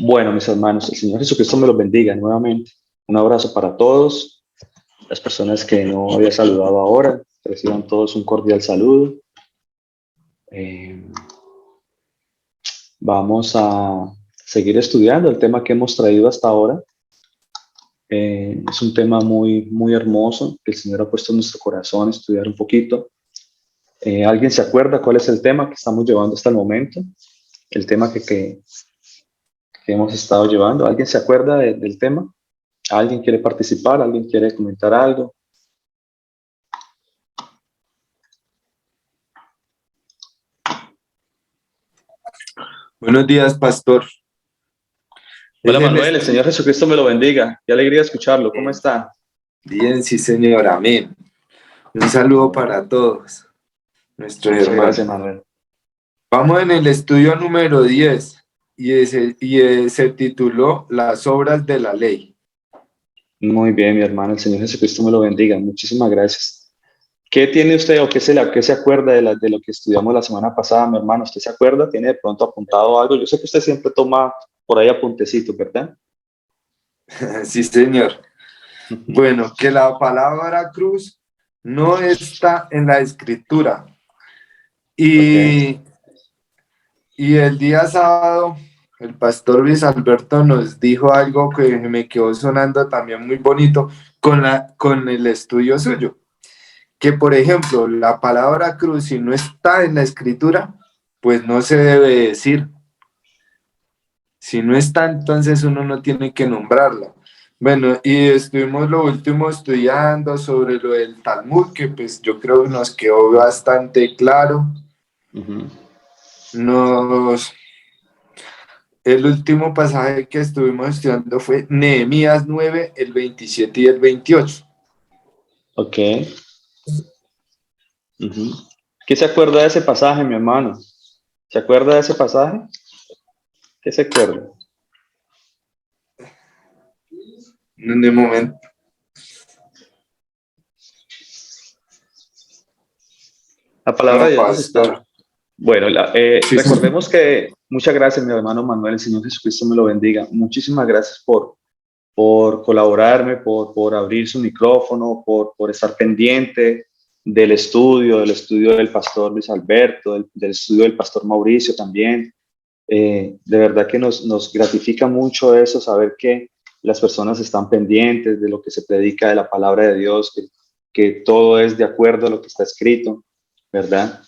Bueno, mis hermanos, el Señor Jesucristo me los bendiga nuevamente. Un abrazo para todos. Las personas que no había saludado ahora, reciban todos un cordial saludo. Eh, Vamos a seguir estudiando el tema que hemos traído hasta ahora. Es un tema muy hermoso que el Señor ha puesto en nuestro corazón estudiar un poquito. ¿Alguien se acuerda cuál es el tema que estamos llevando hasta el momento? El tema que hemos estado llevando. ¿Alguien se acuerda del tema? ¿Alguien quiere participar? ¿Alguien quiere comentar algo? Buenos días, pastor. Hola Manuel, el Señor Jesucristo me lo bendiga. Qué alegría escucharlo. ¿Cómo está? Bien, sí, señor. Amén. Un saludo para todos nuestros Muchas gracias, hermanos. Manuel. Vamos en el estudio número 10 y se tituló Las obras de la ley. Muy bien, mi hermano. El Señor Jesucristo me lo bendiga. Muchísimas gracias. ¿Qué tiene usted o qué se acuerda de lo que estudiamos la semana pasada, mi hermano? ¿Usted se acuerda? ¿Tiene de pronto apuntado algo? Yo sé que usted siempre toma por ahí apuntecitos, ¿verdad? Sí, señor. Bueno, que la palabra cruz no está en la escritura. Ok. Y el día sábado, el pastor Luis Alberto nos dijo algo que me quedó sonando también muy bonito con el estudio suyo. Que, por ejemplo, la palabra cruz, si no está en la escritura, pues no se debe decir. Si no está, entonces uno no tiene que nombrarla. Bueno, y estuvimos lo último estudiando sobre lo del Talmud, que pues yo creo que nos quedó bastante claro. Ujú. El último pasaje que estuvimos estudiando fue Nehemías 9, el 27 y el 28. Ok. Ujú. ¿Qué se acuerda de ese pasaje, mi hermano? ¿Se acuerda de ese pasaje? ¿Qué se acuerda? De momento. La palabra de No, Dios nos está. pastor. Bueno, Sí, sí. recordemos que muchas gracias, mi hermano Manuel. El Señor Jesucristo me lo bendiga. Muchísimas gracias por colaborarme, por abrir su micrófono, por estar pendiente del estudio del pastor Luis Alberto, del estudio del pastor Mauricio también. De verdad que nos gratifica mucho eso, saber que las personas están pendientes de lo que se predica de la palabra de Dios, que todo es de acuerdo a lo que está escrito, ¿verdad?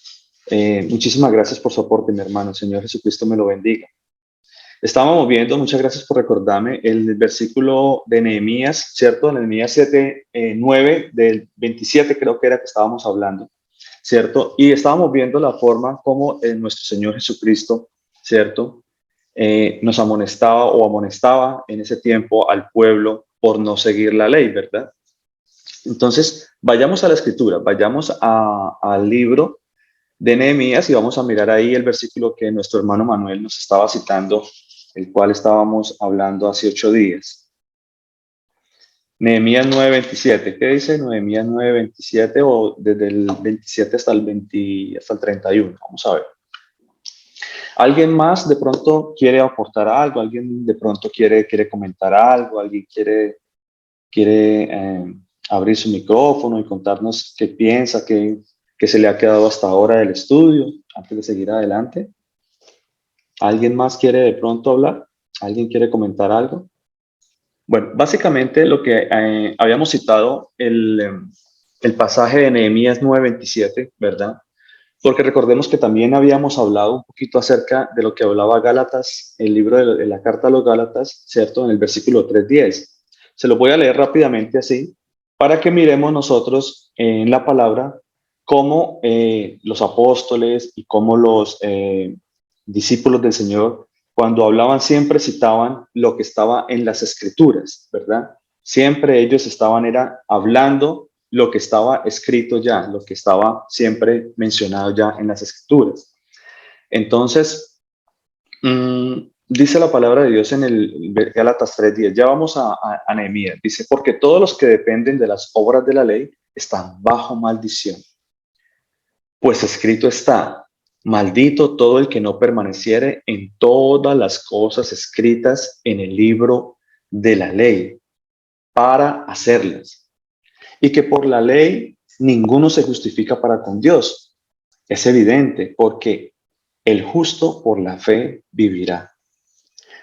Muchísimas gracias por su aporte, mi hermano. Señor Jesucristo me lo bendiga. Estábamos viendo, muchas gracias por recordarme, el versículo de Nehemías, ¿cierto? Nehemías 7, 9, del 27 creo que era que estábamos hablando, ¿cierto? Y estábamos viendo la forma como nuestro Señor Jesucristo, ¿cierto? Nos amonestaba o amonestaba en ese tiempo al pueblo por no seguir la ley, ¿verdad? Entonces, vayamos a la escritura, vayamos al libro de Nehemías y vamos a mirar ahí el versículo que nuestro hermano Manuel nos estaba citando, el cual estábamos hablando hace 8 días. Nehemías 9:27. ¿Qué dice Nehemías 9:27 o desde el 27 hasta el 20, hasta el 31? Vamos a ver. ¿Alguien más de pronto quiere aportar algo? ¿Alguien de pronto quiere comentar algo? ¿Alguien quiere abrir su micrófono y contarnos qué piensa, qué se le ha quedado hasta ahora del estudio, antes de seguir adelante? ¿Alguien más quiere de pronto hablar? ¿Alguien quiere comentar algo? Bueno, básicamente lo que habíamos citado, el pasaje de Nehemías 9:27, ¿verdad? Porque recordemos que también habíamos hablado un poquito acerca de lo que hablaba Gálatas, el libro de la carta a los Gálatas, ¿cierto? En el versículo 3:10. Se lo voy a leer rápidamente así, para que miremos nosotros en la palabra cómo los apóstoles y cómo los discípulos del Señor, cuando hablaban, siempre citaban lo que estaba en las escrituras, ¿verdad? Siempre ellos estaban hablando lo que estaba escrito ya, lo que estaba siempre mencionado ya en las escrituras. Entonces, dice la palabra de Dios en el Gálatas 3:10, ya vamos a Nehemías, dice, porque todos los que dependen de las obras de la ley están bajo maldición. Pues escrito está, Maldito todo el que no permaneciere en todas las cosas escritas en el libro de la ley para hacerlas. Y que por la ley ninguno se justifica para con Dios. Es evidente, porque el justo por la fe vivirá.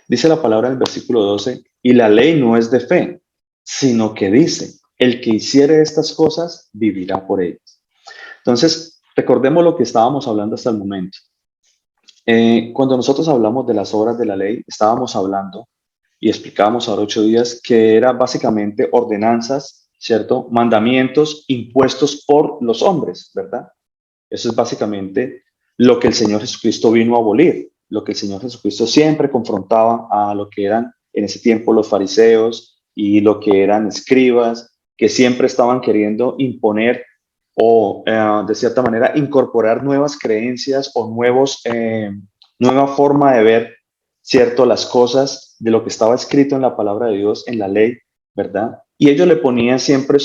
Dice la palabra en el versículo 12, y la ley no es de fe, sino que dice, el que hiciere estas cosas vivirá por ellas. Entonces, recordemos lo que estábamos hablando hasta el momento. Cuando nosotros hablamos de las obras de la ley, estábamos hablando y explicábamos ahora 8 días que era básicamente ordenanzas, ¿cierto? Mandamientos impuestos por los hombres, ¿verdad? Eso es básicamente lo que el Señor Jesucristo vino a abolir, lo que el Señor Jesucristo siempre confrontaba a lo que eran en ese tiempo los fariseos y lo que eran escribas, que siempre estaban queriendo imponer o de cierta manera incorporar nuevas creencias o nueva forma de ver, cierto, las cosas de lo que estaba escrito en la palabra de Dios, en la ley, ¿verdad? Y ellos le ponían siempre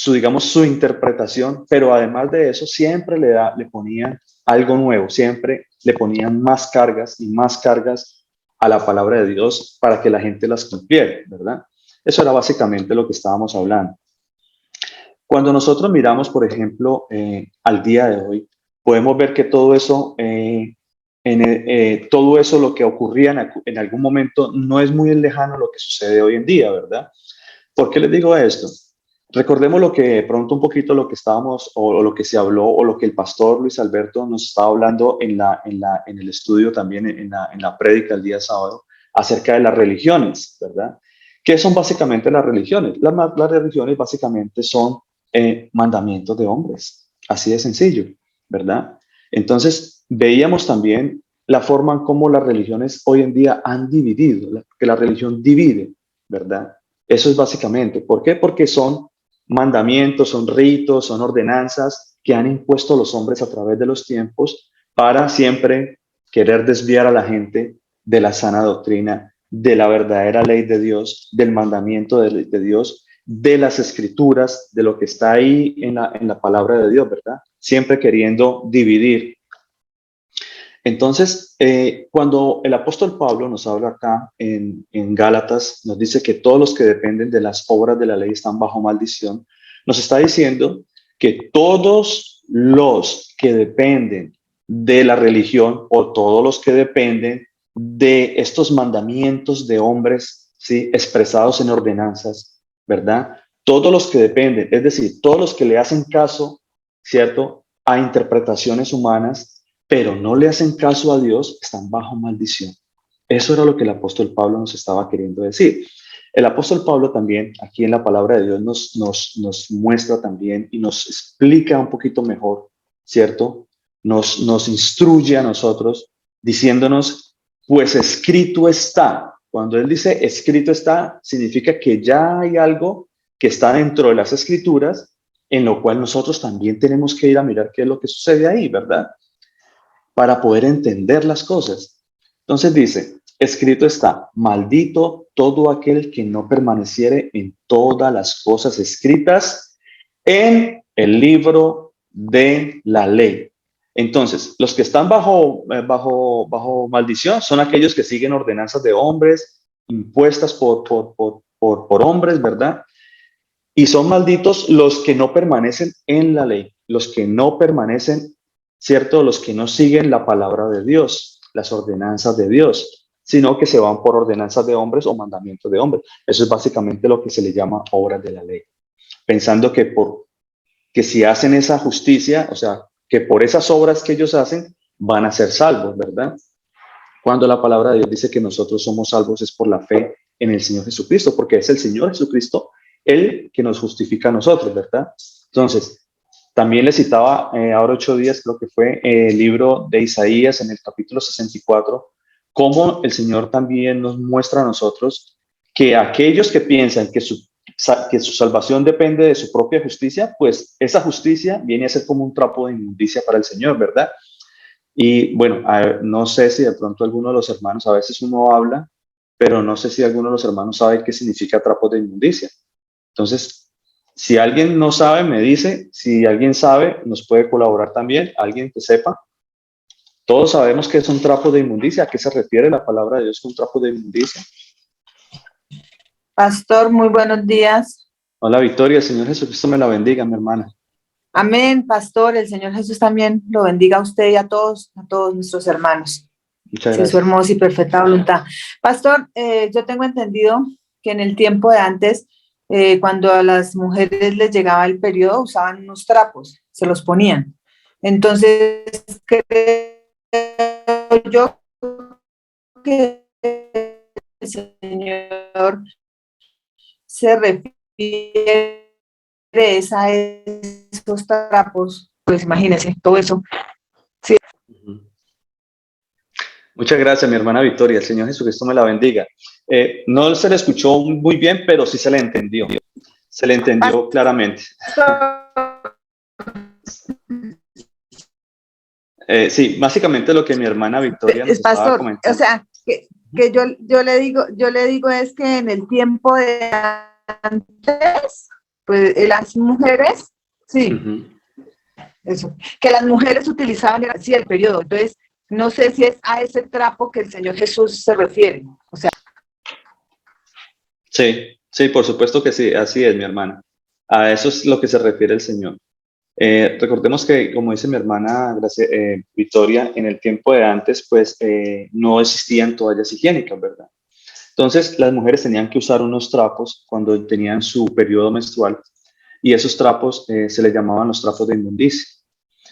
digamos, su interpretación, pero además de eso, siempre le ponían algo nuevo, siempre le ponían más cargas y más cargas a la palabra de Dios para que la gente las cumpliera, ¿verdad? Eso era básicamente lo que estábamos hablando. Cuando nosotros miramos, por ejemplo, al día de hoy, podemos ver que todo eso, todo eso lo que ocurría en algún momento no es muy lejano a lo que sucede hoy en día, ¿verdad? ¿Por qué les digo esto? Recordemos lo que pronto un poquito lo que estábamos o lo que se habló o lo que el pastor Luis Alberto nos estaba hablando en el estudio también en la prédica el día sábado acerca de las religiones, ¿verdad? ¿Qué son básicamente las religiones? Las religiones básicamente son mandamientos de hombres, así de sencillo, ¿verdad? Entonces veíamos también la forma en cómo las religiones hoy en día han dividido, que la religión divide, ¿verdad? Eso es básicamente. ¿Por qué? Porque son mandamientos, son ritos, son ordenanzas que han impuesto los hombres a través de los tiempos para siempre querer desviar a la gente de la sana doctrina, de la verdadera ley de Dios, del mandamiento de Dios, de las escrituras, de lo que está ahí en la palabra de Dios, ¿verdad? Siempre queriendo dividir. Entonces, cuando el apóstol Pablo nos habla acá en Gálatas, nos dice que todos los que dependen de las obras de la ley están bajo maldición, nos está diciendo que todos los que dependen de la religión o todos los que dependen de estos mandamientos de hombres, ¿sí? Expresados en ordenanzas, ¿verdad? Todos los que dependen, es decir, todos los que le hacen caso, ¿cierto?, a interpretaciones humanas, pero no le hacen caso a Dios, están bajo maldición. Eso era lo que el apóstol Pablo nos estaba queriendo decir. El apóstol Pablo también, aquí en la palabra de Dios, nos muestra también y nos explica un poquito mejor, ¿cierto? Nos instruye a nosotros diciéndonos, pues escrito está. Cuando él dice escrito está, significa que ya hay algo que está dentro de las escrituras, en lo cual nosotros también tenemos que ir a mirar qué es lo que sucede ahí, ¿verdad? Para poder entender las cosas. Entonces dice, escrito está, maldito todo aquel que no permaneciere en todas las cosas escritas en el libro de la ley. Entonces, los que están bajo maldición son aquellos que siguen ordenanzas de hombres impuestas por hombres, ¿verdad? Y son malditos los que no permanecen en la ley, los que no permanecen, ¿cierto? Los que no siguen la palabra de Dios, las ordenanzas de Dios, sino que se van por ordenanzas de hombres o mandamientos de hombres. Eso es básicamente lo que se le llama obras de la ley. Pensando que si hacen esa justicia, o sea, que por esas obras que ellos hacen, van a ser salvos, ¿verdad? Cuando la palabra de Dios dice que nosotros somos salvos es por la fe en el Señor Jesucristo, porque es el Señor Jesucristo el que nos justifica a nosotros, ¿verdad? Entonces, también le citaba ahora 8 días, creo que fue el libro de Isaías en el capítulo 64, cómo el Señor también nos muestra a nosotros que aquellos que piensan que su salvación depende de su propia justicia, pues esa justicia viene a ser como un trapo de inmundicia para el Señor, ¿verdad? Y bueno, no sé si de pronto alguno de los hermanos, a veces uno habla, pero no sé si alguno de los hermanos sabe qué significa trapo de inmundicia. Entonces, si alguien no sabe, me dice, si alguien sabe, nos puede colaborar también, alguien que sepa. Todos sabemos que es un trapo de inmundicia. ¿A qué se refiere la palabra de Dios con trapo de inmundicia? Pastor, muy buenos días. Hola Victoria, el Señor Jesucristo me la bendiga, mi hermana. Amén, pastor. El Señor Jesús también lo bendiga a usted y a todos nuestros hermanos. Muchas Sí, su gracias. hermosa y perfecta voluntad. Pastor, yo tengo entendido que en el tiempo de antes, cuando a las mujeres les llegaba el periodo, usaban unos trapos, se los ponían. Entonces, creo yo que el Señor se refiere a esos trapos, pues imagínense, todo eso. Sí. Muchas gracias, mi hermana Victoria. El Señor Jesucristo me la bendiga. No se le escuchó muy bien, pero sí se le entendió. Se le entendió claramente. Sí, básicamente lo que mi hermana Victoria nos estaba Pastor, o comentando. sea, que yo le digo es que en el tiempo de antes, pues las mujeres, sí, eso, que las mujeres utilizaban así el periodo. Entonces, no sé si es a ese trapo que el Señor Jesús se refiere. O sea, Sí, sí, por supuesto que sí, así es, mi hermana. A eso es lo que se refiere el Señor. Recordemos que, como dice mi hermana Victoria, en el tiempo de antes, pues no existían toallas higiénicas, ¿verdad? Entonces, las mujeres tenían que usar unos trapos cuando tenían su periodo menstrual y esos trapos se les llamaban los trapos de inmundicia.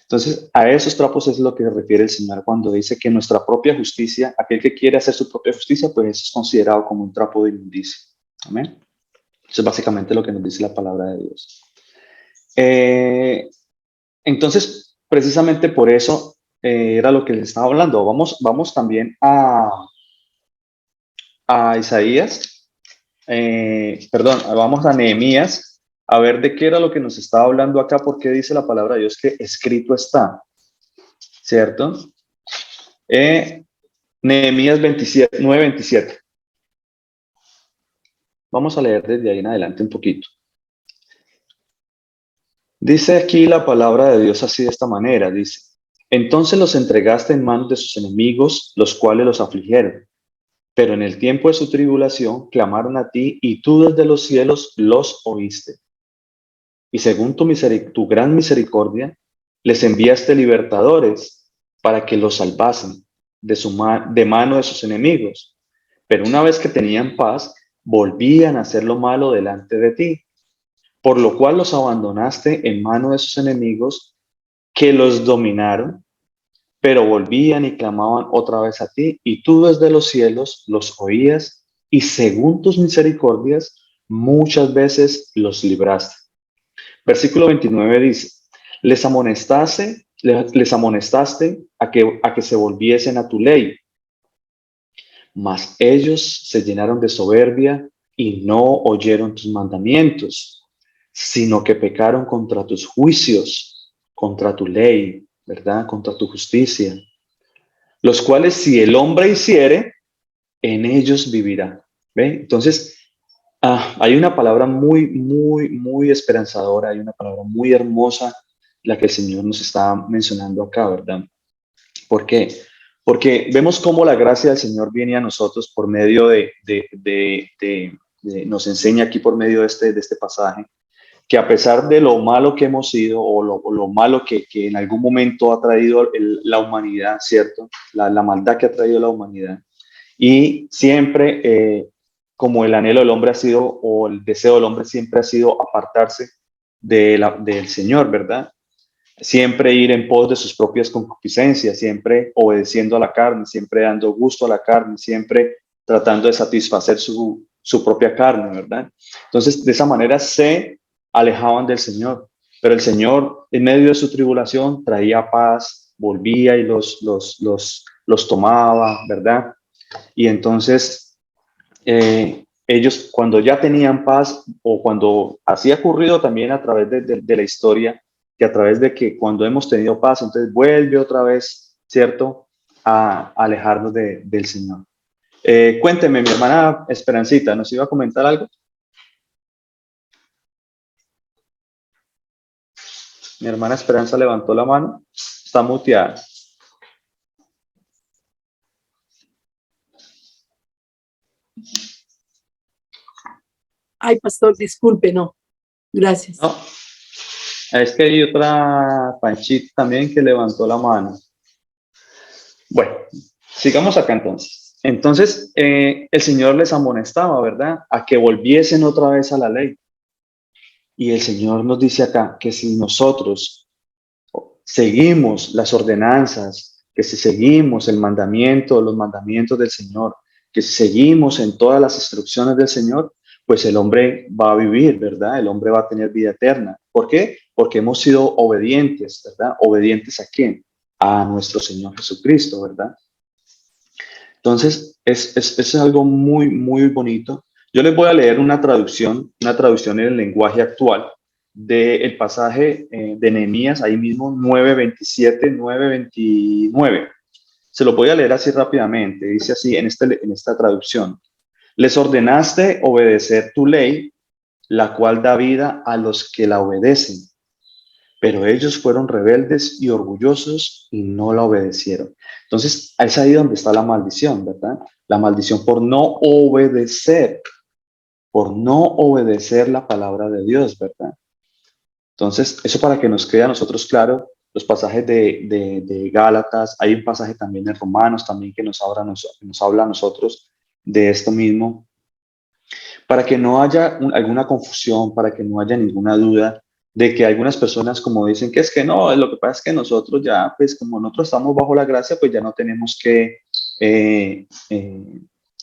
Entonces, a esos trapos es lo que se refiere el Señor cuando dice que nuestra propia justicia, aquel que quiere hacer su propia justicia, pues eso es considerado como un trapo de inmundicia. Amén. Eso es básicamente lo que nos dice la palabra de Dios. Entonces, precisamente por eso era lo que les estaba hablando. Vamos también a Isaías, perdón, vamos a Nehemías, a ver de qué era lo que nos estaba hablando acá, porque dice la palabra de Dios que escrito está, ¿cierto? Nehemías 27, 9:27. Vamos a leer desde ahí en adelante un poquito. Dice aquí la palabra de Dios así de esta manera, dice, entonces los entregaste en manos de sus enemigos, los cuales los afligieron. Pero en el tiempo de su tribulación clamaron a ti y tú desde los cielos los oíste. Y según tu gran misericordia, les enviaste libertadores para que los salvasen de mano de sus enemigos. Pero una vez que tenían paz, volvían a hacer lo malo delante de ti, por lo cual los abandonaste en mano de sus enemigos que los dominaron, pero volvían y clamaban otra vez a ti, y tú desde los cielos los oías, y según tus misericordias, muchas veces los libraste. Versículo 29 dice, les amonestaste a que se volviesen a tu ley, mas ellos se llenaron de soberbia y no oyeron tus mandamientos, sino que pecaron contra tus juicios, contra tu ley, ¿verdad? Contra tu justicia, los cuales si el hombre hiciere, en ellos vivirá. ¿Ve? Entonces, hay una palabra muy esperanzadora, hay una palabra muy hermosa, la que el Señor nos está mencionando acá, ¿verdad? ¿Por qué? Porque vemos cómo la gracia del Señor viene a nosotros por medio nos enseña aquí por medio de este pasaje, que a pesar de lo malo que hemos sido o lo malo que en algún momento ha traído la humanidad, ¿cierto? La maldad que ha traído la humanidad. Y siempre, como el anhelo del hombre ha sido, o el deseo del hombre siempre ha sido apartarse del Señor, ¿verdad? Siempre ir en pos de sus propias concupiscencias, siempre obedeciendo a la carne, siempre dando gusto a la carne, siempre tratando de satisfacer su propia carne, ¿verdad? Entonces, de esa manera se alejaban del Señor, pero el Señor, en medio de su tribulación, traía paz, volvía y los tomaba, ¿verdad? Y entonces, ellos cuando ya tenían paz o cuando así ha ocurrido también a través de la historia, que a través de que cuando hemos tenido paz, entonces vuelve otra vez, ¿cierto?, a alejarnos del Señor. Cuénteme, mi hermana Esperancita, ¿nos iba a comentar algo? Mi hermana Esperanza levantó la mano, está muteada. Ay, pastor, disculpe, no. Gracias. No, es que hay otra Panchita también que levantó la mano. Bueno, sigamos acá entonces. Entonces, el Señor les amonestaba, ¿verdad? A que volviesen otra vez a la ley. Y el Señor nos dice acá que si nosotros seguimos las ordenanzas, que si seguimos el mandamiento, los mandamientos del Señor, que si seguimos en todas las instrucciones del Señor, pues el hombre va a vivir, ¿verdad? El hombre va a tener vida eterna. ¿Por qué? Porque hemos sido obedientes, ¿verdad? ¿Obedientes a quién? A nuestro Señor Jesucristo, ¿verdad? Entonces, es algo muy, muy bonito. Yo les voy a leer una traducción en el lenguaje actual del pasaje de Nehemías, ahí mismo 9:27, 9:29. Se lo voy a leer así rápidamente. Dice así en esta traducción. Les ordenaste obedecer tu ley, la cual da vida a los que la obedecen. Pero ellos fueron rebeldes y orgullosos y no la obedecieron. Entonces, es ahí donde está la maldición, ¿verdad? La maldición por no obedecer la palabra de Dios, ¿verdad? Entonces, eso para que nos quede a nosotros claro, los pasajes de Gálatas, hay un pasaje también de Romanos también que nos habla a nosotros de esto mismo, para que no haya alguna confusión, para que no haya ninguna duda de que algunas personas como dicen que es que no, lo que pasa es que nosotros ya, pues como nosotros estamos bajo la gracia, pues ya no tenemos que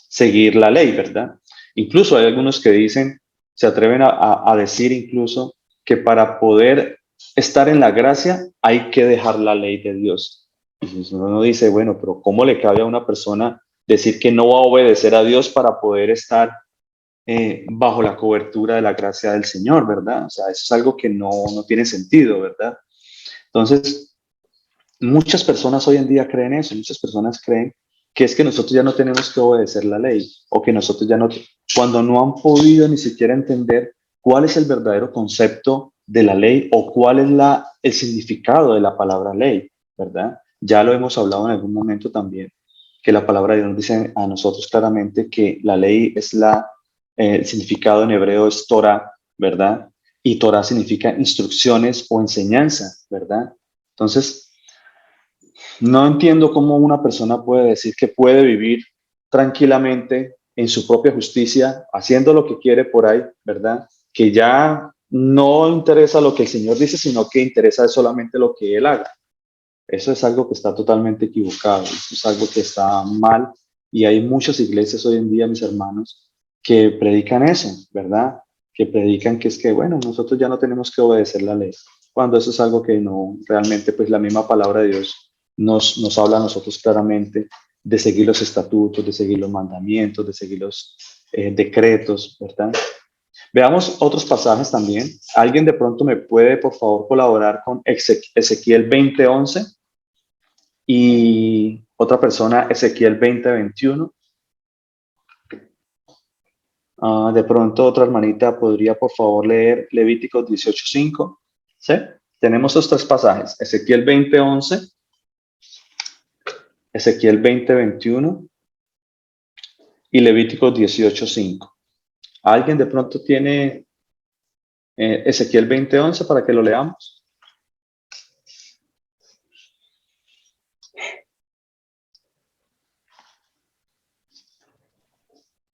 seguir la ley, ¿verdad? Incluso hay algunos que dicen, se atreven a decir incluso que para poder estar en la gracia hay que dejar la ley de Dios. Y uno dice, bueno, pero ¿cómo le cabe a una persona decir que no va a obedecer a Dios para poder estar bajo la cobertura de la gracia del Señor, ¿verdad? O sea, eso es algo que no tiene sentido, ¿verdad? Entonces, muchas personas hoy en día creen eso, muchas personas creen que es que nosotros ya no tenemos que obedecer la ley o que nosotros ya no, cuando no han podido ni siquiera entender cuál es el verdadero concepto de la ley o cuál es el significado de la palabra ley, ¿verdad? Ya lo hemos hablado en algún momento también, que la palabra de Dios nos dice a nosotros claramente que la ley es el significado en hebreo es Torah, ¿verdad? Y Torah significa instrucciones o enseñanza, ¿verdad? Entonces, no entiendo cómo una persona puede decir que puede vivir tranquilamente en su propia justicia, haciendo lo que quiere por ahí, ¿verdad? Que ya no interesa lo que el Señor dice, sino que interesa solamente lo que Él haga. Eso es algo que está totalmente equivocado, eso es algo que está mal y hay muchas iglesias hoy en día, mis hermanos, que predican eso, ¿verdad? Que predican que es que, bueno, nosotros ya no tenemos que obedecer la ley, cuando eso es algo que no, realmente pues la misma palabra de Dios nos habla a nosotros claramente de seguir los estatutos, de seguir los mandamientos, de seguir los decretos, ¿verdad? Veamos otros pasajes también. ¿Alguien de pronto me puede, por favor, colaborar con Ezequiel 20:11? Y otra persona, Ezequiel 20:21. De pronto otra hermanita podría por favor leer Levíticos 18:5. ¿Sí? Tenemos estos tres pasajes, Ezequiel 20:11, Ezequiel 20:21 y Levíticos 18:5. ¿Alguien de pronto tiene Ezequiel 20:11 para que lo leamos?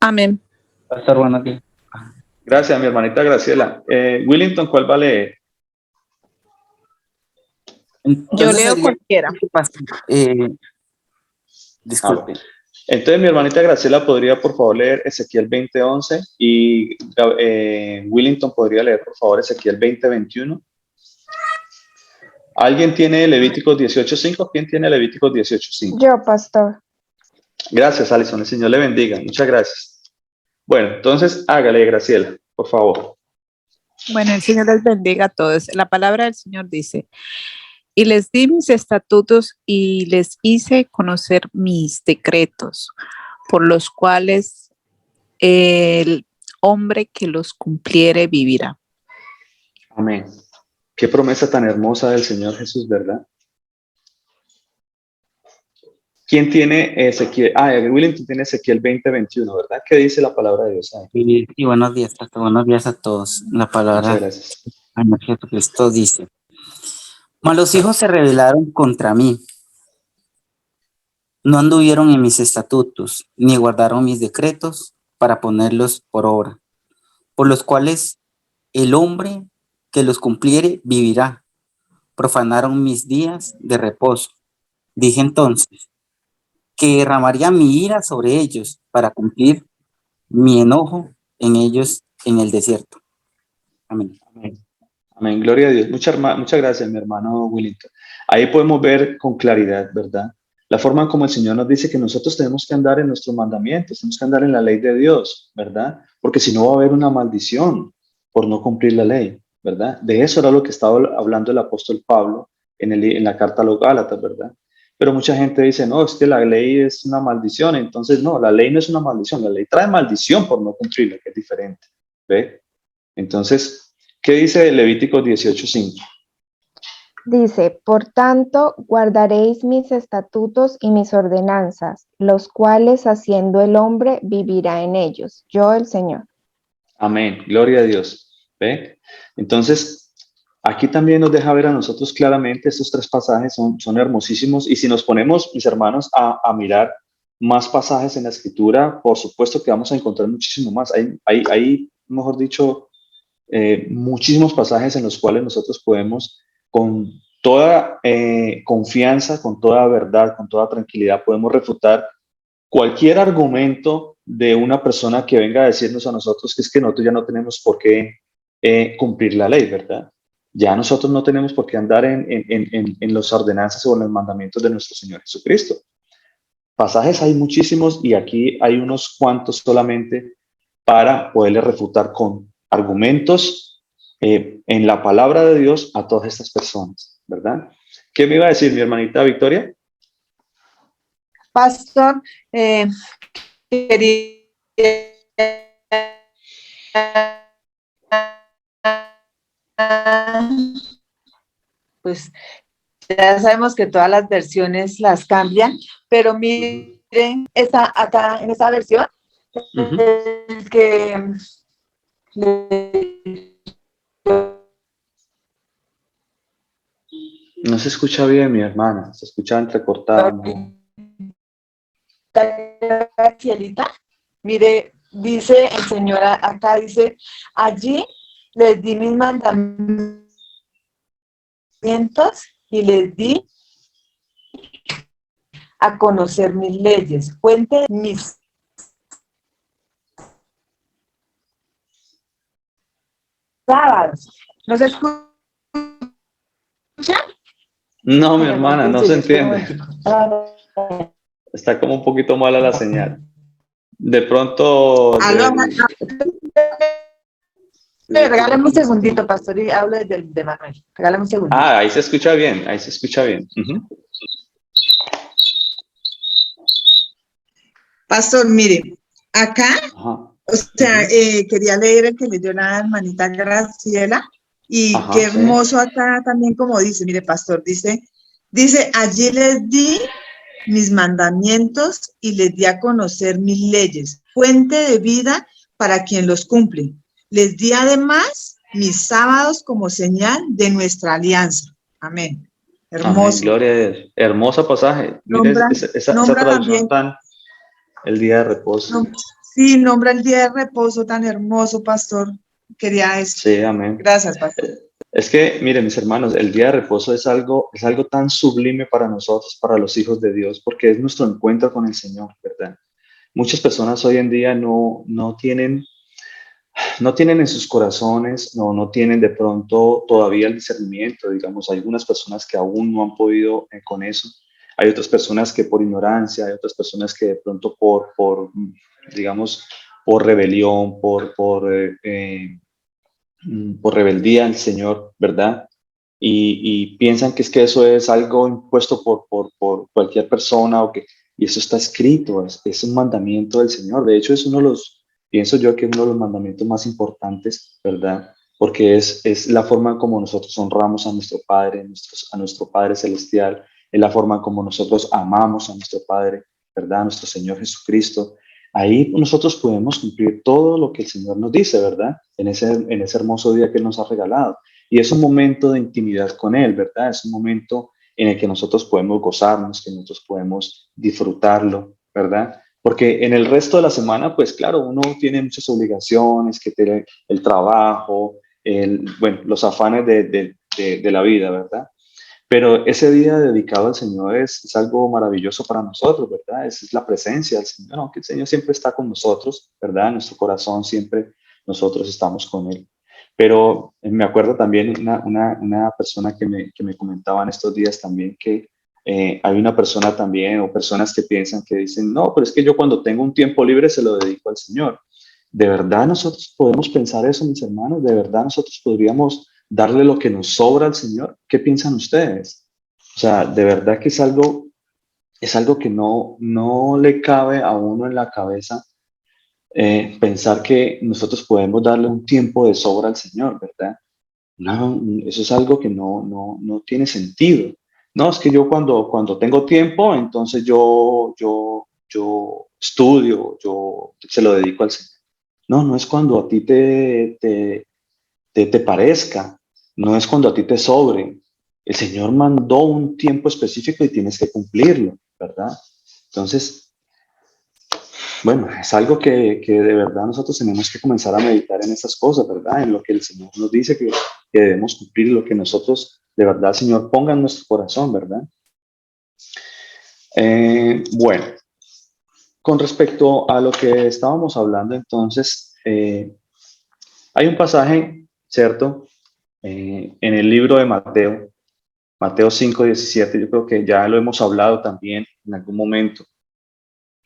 Amén. Pastor, bueno, aquí. Gracias, mi hermanita Graciela. Willington, ¿cuál va a leer? Yo leo cualquiera. Disculpe. Entonces, mi hermanita Graciela podría, por favor, leer Ezequiel 20:11 y Willington podría leer, por favor, Ezequiel 20:21. ¿Alguien tiene Levíticos 18:5? ¿Quién tiene Levíticos 18:5? Yo, pastor. Gracias, Alison. El Señor le bendiga. Muchas gracias. Bueno, entonces hágale, Graciela, por favor. Bueno, el Señor les bendiga a todos. La palabra del Señor dice, y les di mis estatutos y les hice conocer mis decretos, por los cuales el hombre que los cumpliere vivirá. Amén. Qué promesa tan hermosa del Señor Jesús, ¿verdad? ¿Quién tiene Ezequiel? Willington tiene Ezequiel 20:21, ¿verdad? ¿Qué dice la palabra de Dios ahí? Y buenos días, pastor. Buenos días a todos. La Muchas palabra gracias. de Jesucristo dice: Mas los hijos se rebelaron contra mí, no anduvieron en mis estatutos, ni guardaron mis decretos para ponerlos por obra, por los cuales el hombre que los cumpliere vivirá. Profanaron mis días de reposo. Dije entonces que derramaría mi ira sobre ellos para cumplir mi enojo en ellos en el desierto. Amén. Amén. Amén. Gloria a Dios. Muchas gracias, mi hermano Willington. Ahí podemos ver con claridad, ¿verdad? La forma en como el Señor nos dice que nosotros tenemos que andar en nuestros mandamientos, tenemos que andar en la ley de Dios, ¿verdad? Porque si no va a haber una maldición por no cumplir la ley, ¿verdad? De eso era lo que estaba hablando el apóstol Pablo en la carta a los Gálatas, ¿verdad? Pero mucha gente dice, no, es que la ley es una maldición. Entonces, no, la ley no es una maldición, la ley trae maldición por no cumplirla, que es diferente, ¿ve? Entonces, ¿qué dice Levítico 18:5? Dice, por tanto, guardaréis mis estatutos y mis ordenanzas, los cuales haciendo el hombre vivirá en ellos, yo el Señor. Amén, gloria a Dios. ¿Ve? Entonces, aquí también nos deja ver a nosotros claramente, estos tres pasajes son hermosísimos, y si nos ponemos, mis hermanos, a mirar más pasajes en la Escritura, por supuesto que vamos a encontrar muchísimo más. Hay mejor dicho, muchísimos pasajes en los cuales nosotros podemos, con toda confianza, con toda verdad, con toda tranquilidad, podemos refutar cualquier argumento de una persona que venga a decirnos a nosotros que es que nosotros ya no tenemos por qué cumplir la ley, ¿verdad? Ya nosotros no tenemos por qué andar en las ordenanzas o en los mandamientos de nuestro Señor Jesucristo. Pasajes hay muchísimos y aquí hay unos cuantos solamente para poderle refutar con argumentos en la palabra de Dios a todas estas personas, ¿verdad? ¿Qué me iba a decir mi hermanita Victoria? Pastor, quería pues ya sabemos que todas las versiones las cambian, pero miren esta acá en esta versión que No se escucha bien, mi hermana, se escucha entrecortada. Cielita, mire, dice el Señor acá, dice, allí les di mis mandamientos y les di a conocer mis leyes, cuente mis sábados. ¿No se escucha? No, mi hermana, no se entiende. Está como un poquito mala la señal. De pronto... Regálame un segundito, pastor, y hablo de Manuel. Regálame un segundito. ahí se escucha bien, ahí se escucha bien. Pastor, mire, acá, Ajá. o sea, quería leer el que le dio la hermanita Graciela, y Ajá, qué hermoso acá también, como dice, mire, pastor, dice, allí les di mis mandamientos y les di a conocer mis leyes, fuente de vida para quien los cumple. Les di además mis sábados como señal de nuestra alianza. Amén. Hermoso. Amén, gloria a Dios. Hermoso pasaje. Mire, esa traducción tan, el día de reposo. Sí, nombra el día de reposo tan hermoso, pastor. Quería eso. Sí, amén. Gracias, pastor. Es que, miren, mis hermanos, el día de reposo es algo tan sublime para nosotros, para los hijos de Dios, porque es nuestro encuentro con el Señor, ¿verdad? Muchas personas hoy en día no tienen en sus corazones, no tienen de pronto todavía el discernimiento, digamos, hay algunas personas que aún no han podido con eso, hay otras personas que por ignorancia, hay otras personas que de pronto digamos, por rebelión, por rebeldía al Señor, ¿verdad? Y piensan que es que eso es algo impuesto por cualquier persona y eso está escrito, es un mandamiento del Señor. De hecho, es pienso yo que es uno de los mandamientos más importantes, ¿verdad? Porque es la forma como nosotros honramos a nuestro Padre, a nuestro Padre Celestial, es la forma como nosotros amamos a nuestro Padre, ¿verdad? A nuestro Señor Jesucristo. Ahí nosotros podemos cumplir todo lo que el Señor nos dice, ¿verdad? En ese hermoso día que Él nos ha regalado. Y es un momento de intimidad con Él, ¿verdad? Es un momento en el que nosotros podemos gozarnos, que nosotros podemos disfrutarlo, ¿verdad? Porque en el resto de la semana, pues claro, uno tiene muchas obligaciones, que tiene el trabajo, bueno, los afanes de la vida, ¿verdad? Pero ese día dedicado al Señor es algo maravilloso para nosotros, ¿verdad? Es la presencia del Señor, ¿no? Que el Señor siempre está con nosotros, ¿verdad? En nuestro corazón siempre nosotros estamos con Él. Pero me acuerdo también una persona que me comentaba en estos días también que hay una persona también o personas que piensan que dicen, no, pero es que yo cuando tengo un tiempo libre se lo dedico al Señor. ¿De verdad nosotros podemos pensar eso, mis hermanos? ¿De verdad nosotros podríamos darle lo que nos sobra al Señor? ¿Qué piensan ustedes? O sea, de verdad que es algo que no le cabe a uno en la cabeza pensar que nosotros podemos darle un tiempo de sobra al Señor, ¿verdad? No, eso es algo que no tiene sentido. No, es que yo cuando tengo tiempo, entonces yo estudio, yo se lo dedico al Señor. No, no es cuando a ti te parezca, no es cuando a ti te sobre. El Señor mandó un tiempo específico y tienes que cumplirlo, ¿verdad? Entonces, bueno, es algo que de verdad nosotros tenemos que comenzar a meditar en estas cosas, ¿verdad? En lo que el Señor nos dice que debemos cumplir, lo que nosotros de verdad el Señor ponga en nuestro corazón, ¿verdad? Bueno, con respecto a lo que estábamos hablando entonces, hay un pasaje, ¿cierto? En el libro de Mateo, Mateo 5:17, yo creo que ya lo hemos hablado también en algún momento,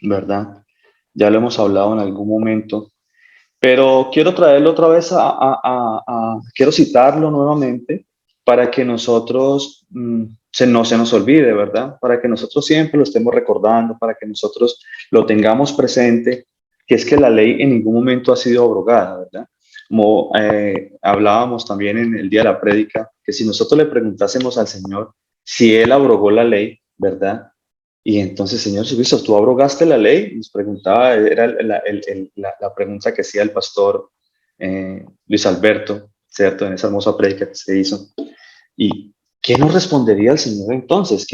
¿verdad? Ya lo hemos hablado en algún momento, pero quiero traerlo otra vez quiero citarlo nuevamente para que nosotros no se nos olvide, ¿verdad? Para que nosotros siempre lo estemos recordando, para que nosotros lo tengamos presente, que es que la ley en ningún momento ha sido abrogada, ¿verdad? Como hablábamos también en el día de la prédica, que si nosotros le preguntásemos al Señor si Él abrogó la ley, ¿verdad? Y entonces, Señor Jesucristo, ¿tú abrogaste la ley? Nos preguntaba, era la pregunta que hacía el pastor Luis Alberto, ¿cierto? En esa hermosa prédica que se hizo. ¿Y qué nos respondería el Señor entonces?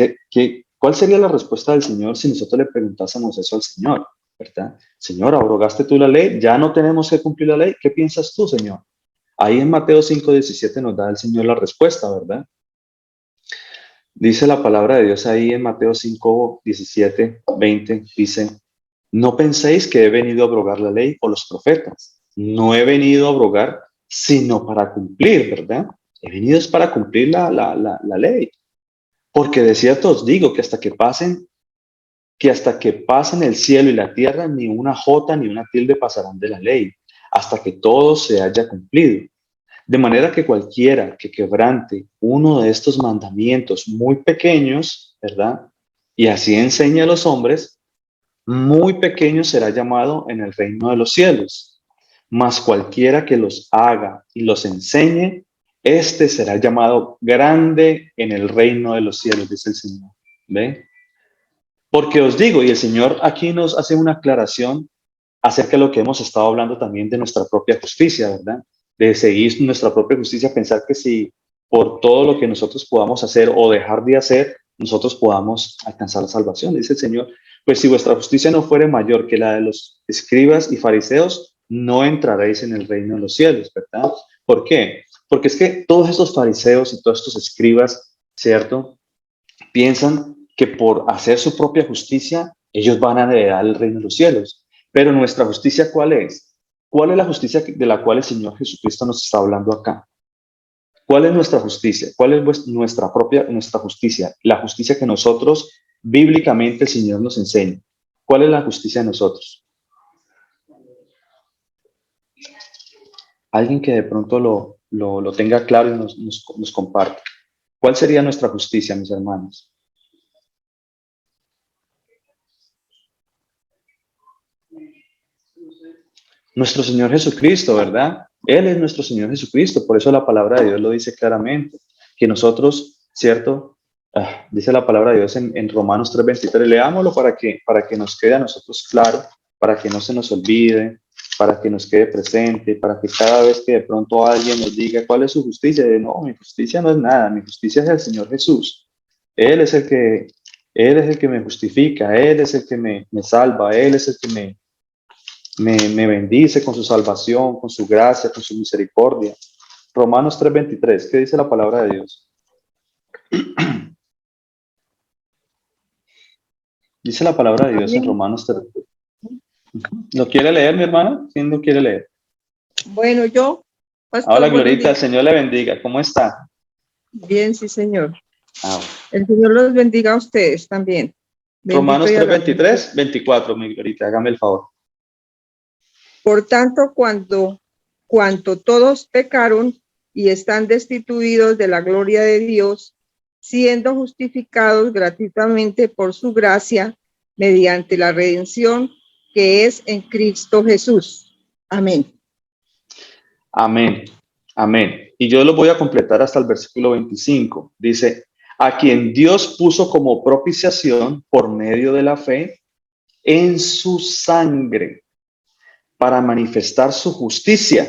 ¿Cuál sería la respuesta del Señor si nosotros le preguntásemos eso al Señor? ¿Verdad? Señor, ¿abrogaste tú la ley? ¿Ya no tenemos que cumplir la ley? ¿Qué piensas tú, Señor? Ahí en Mateo 5:17 nos da el Señor la respuesta, ¿verdad? Dice la palabra de Dios ahí en Mateo 5:17-20, dice, no penséis que he venido a abrogar la ley o los profetas. No he venido a abrogar, sino para cumplir, ¿verdad? He venido es para cumplir la ley. Porque de cierto os digo que hasta que pasen el cielo y la tierra, ni una jota ni una tilde pasarán de la ley, hasta que todo se haya cumplido. De manera que cualquiera que quebrante uno de estos mandamientos muy pequeños, ¿verdad? Y así enseña a los hombres, muy pequeño será llamado en el reino de los cielos. Mas cualquiera que los haga y los enseñe, este será llamado grande en el reino de los cielos, dice el Señor. ¿Ve? Porque os digo, y el Señor aquí nos hace una aclaración acerca de lo que hemos estado hablando también de nuestra propia justicia, ¿verdad? De seguir nuestra propia justicia, pensar que si por todo lo que nosotros podamos hacer o dejar de hacer, nosotros podamos alcanzar la salvación. Dice el Señor, pues si vuestra justicia no fuere mayor que la de los escribas y fariseos, no entraréis en el reino de los cielos, ¿verdad? ¿Por qué? Porque es que todos estos fariseos y todos estos escribas, ¿cierto? Piensan que por hacer su propia justicia, ellos van a heredar el reino de los cielos. Pero nuestra justicia, ¿cuál es? ¿Cuál es la justicia de la cual el Señor Jesucristo nos está hablando acá? ¿Cuál es nuestra justicia? ¿Cuál es nuestra justicia? La justicia que nosotros, bíblicamente, el Señor nos enseña. ¿Cuál es la justicia de nosotros? Alguien que de pronto lo tenga claro y nos comparte. ¿Cuál sería nuestra justicia, mis hermanos? Nuestro Señor Jesucristo, ¿verdad? Él es nuestro Señor Jesucristo, por eso la palabra de Dios lo dice claramente, que nosotros, ¿cierto? Dice la palabra de Dios en Romanos 3:23. Leámoslo para que nos quede a nosotros claro, para que no se nos olvide, para que nos quede presente, para que cada vez que de pronto alguien nos diga cuál es su justicia, no, mi justicia no es nada, mi justicia es el Señor Jesús. Él es el que, Él es el que me justifica, Él es el que me salva, Él es el que me bendice con su salvación, con su gracia, con su misericordia. Romanos 3:23, ¿qué dice la palabra de Dios? Dice la palabra de Dios en Romanos 3. ¿Lo quiere leer, mi hermana? ¿Quién lo quiere leer? Bueno, yo, pastor, Hola, buenos Glorita, el días. Señor le bendiga. ¿Cómo está? Bien, sí, señor. Ah, El Señor los bendiga a ustedes también. Bendito Romanos y alabado. 3:23-24, mi Glorita, hágame el favor. Por tanto, cuanto todos pecaron y están destituidos de la gloria de Dios, siendo justificados gratuitamente por su gracia mediante la redención que es en Cristo Jesús. Amén. Amén, amén. Y yo lo voy a completar hasta el versículo 25. Dice, a quien Dios puso como propiciación por medio de la fe en su sangre para manifestar su justicia.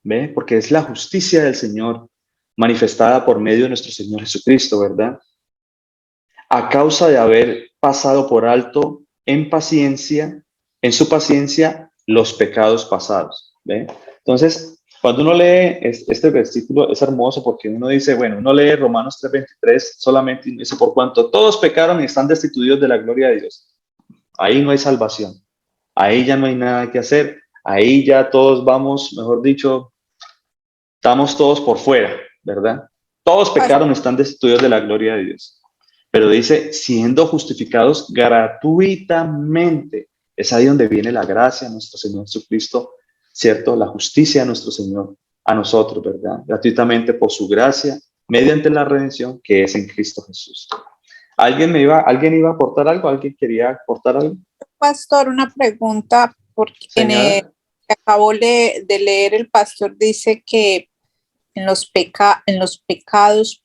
¿Ve? Porque es la justicia del Señor manifestada por medio de nuestro Señor Jesucristo, ¿verdad? A causa de haber pasado por alto en su paciencia, los pecados pasados. ¿Ve? Entonces, cuando uno lee este versículo es hermoso porque uno dice, bueno, uno lee Romanos 3:23 solamente y dice, por cuanto todos pecaron y están destituidos de la gloria de Dios. Ahí no hay salvación. Ahí ya no hay nada que hacer. Ahí ya todos vamos, mejor dicho, estamos todos por fuera, ¿verdad? Todos pecaron y están destituidos de la gloria de Dios. Pero dice, siendo justificados gratuitamente. Es ahí donde viene la gracia de nuestro Señor Jesucristo, ¿cierto? La justicia de nuestro Señor a nosotros, ¿verdad? Gratuitamente por su gracia, mediante la redención que es en Cristo Jesús. ¿Alguien iba a aportar algo? ¿Alguien quería aportar algo? Pastor, una pregunta, porque Señora. que acabo de leer, el pastor dice que en los pecados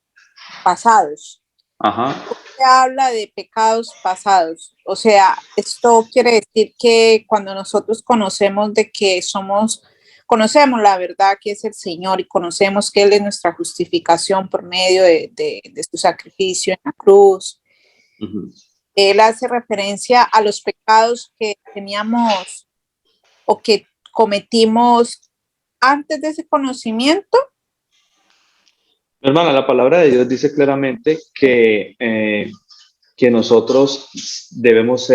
pasados. Ajá. Se habla de pecados pasados. O sea, esto quiere decir que cuando nosotros conocemos conocemos la verdad que es el Señor y conocemos que Él es nuestra justificación por medio de su sacrificio en la cruz. Uh-huh. Él hace referencia a los pecados que teníamos o que cometimos antes de ese conocimiento. Hermana, la palabra de Dios dice claramente que nosotros debemos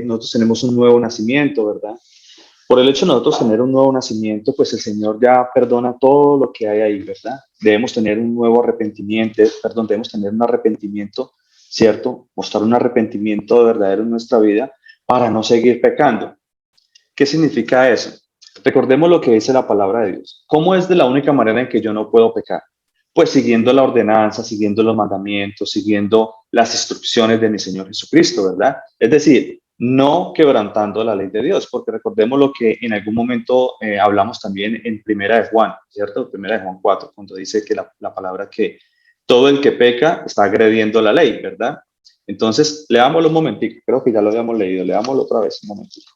nosotros tenemos un nuevo nacimiento, ¿verdad? Por el hecho de nosotros tener un nuevo nacimiento, pues el Señor ya perdona todo lo que hay ahí, ¿verdad? Debemos tener un nuevo arrepentimiento, debemos tener un arrepentimiento, ¿cierto? Mostrar un arrepentimiento verdadero en nuestra vida para no seguir pecando. ¿Qué significa eso? Recordemos lo que dice la palabra de Dios. ¿Cómo es de la única manera en que yo no puedo pecar? Pues siguiendo la ordenanza, siguiendo los mandamientos, siguiendo las instrucciones de mi Señor Jesucristo, ¿verdad? Es decir, no quebrantando la ley de Dios, porque recordemos lo que en algún momento hablamos también en Primera de Juan, ¿cierto? Primera de Juan 4, cuando dice que la palabra que todo el que peca está agrediendo la ley, ¿verdad? Entonces, leámoslo un momentico, creo que ya lo habíamos leído, leámoslo otra vez un momentico.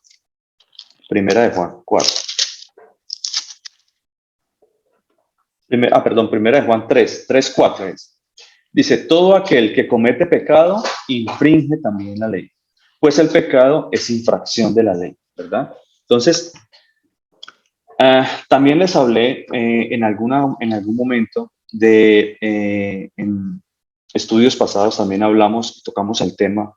Primera de Juan 4. Primera de Juan 3:4 es. Dice, todo aquel que comete pecado infringe también la ley, pues el pecado es infracción de la ley, ¿verdad? Entonces, también les hablé en algún momento en estudios pasados también tocamos el tema,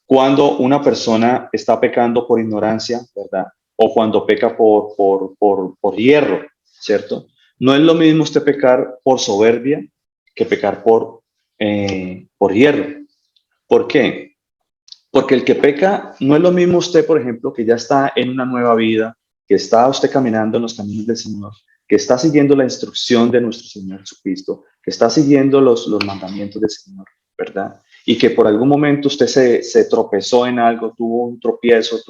cuando una persona está pecando por ignorancia, ¿verdad? O cuando peca por hierro, ¿cierto? No es lo mismo usted pecar por soberbia que pecar por hierro. ¿Por qué? Porque el que peca no es lo mismo usted, por ejemplo, que ya está en una nueva vida, que está usted caminando en los caminos del Señor, que está siguiendo la instrucción de nuestro Señor Jesucristo, que está siguiendo los mandamientos del Señor, ¿verdad? Y que por algún momento usted se tropezó en algo, tuvo un tropiezo,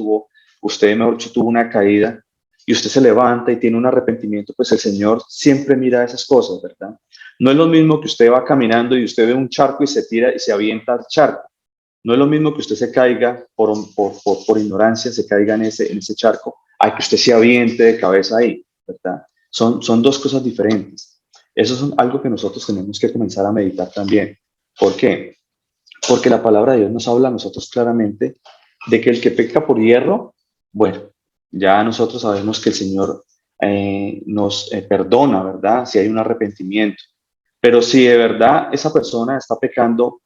usted, mejor dicho, tuvo una caída, y usted se levanta y tiene un arrepentimiento, pues el Señor siempre mira esas cosas, ¿verdad? No es lo mismo que usted va caminando y usted ve un charco y se tira y se avienta al charco. No es lo mismo que usted se caiga por ignorancia, se caiga en ese charco, a que usted se aviente de cabeza ahí, ¿verdad? Son dos cosas diferentes. Eso es algo que nosotros tenemos que comenzar a meditar también. ¿Por qué? Porque la palabra de Dios nos habla a nosotros claramente de que el que peca por hierro, bueno, ya nosotros sabemos que el Señor nos perdona, ¿verdad? Si hay un arrepentimiento. Pero si de verdad esa persona está pecando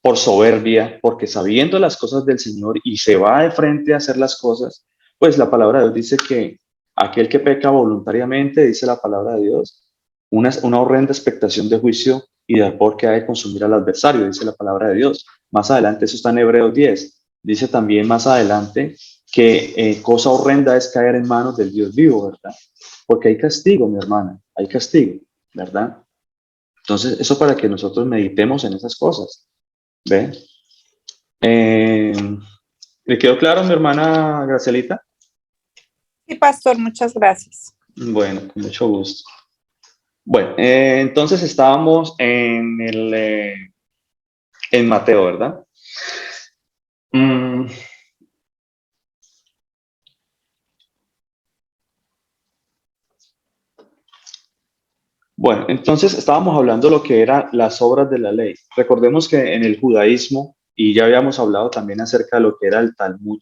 por soberbia, porque sabiendo las cosas del Señor y se va de frente a hacer las cosas, pues la palabra de Dios dice que aquel que peca voluntariamente, dice la palabra de Dios, una horrenda expectación de juicio y de vapor que ha de consumir al adversario, dice la palabra de Dios. Más adelante, eso está en Hebreos 10. Dice también más adelante que cosa horrenda es caer en manos del Dios vivo, ¿verdad? Porque hay castigo, mi hermana, hay castigo, ¿verdad? Entonces, eso para que nosotros meditemos en esas cosas, ¿ve? ¿Le quedó claro, mi hermana Gracelita? Sí, pastor, muchas gracias. Bueno, con mucho gusto. Bueno, entonces estábamos en Mateo, ¿verdad? Bueno, entonces estábamos hablando de lo que eran las obras de la ley. Recordemos que en el judaísmo, y ya habíamos hablado también acerca de lo que era el Talmud,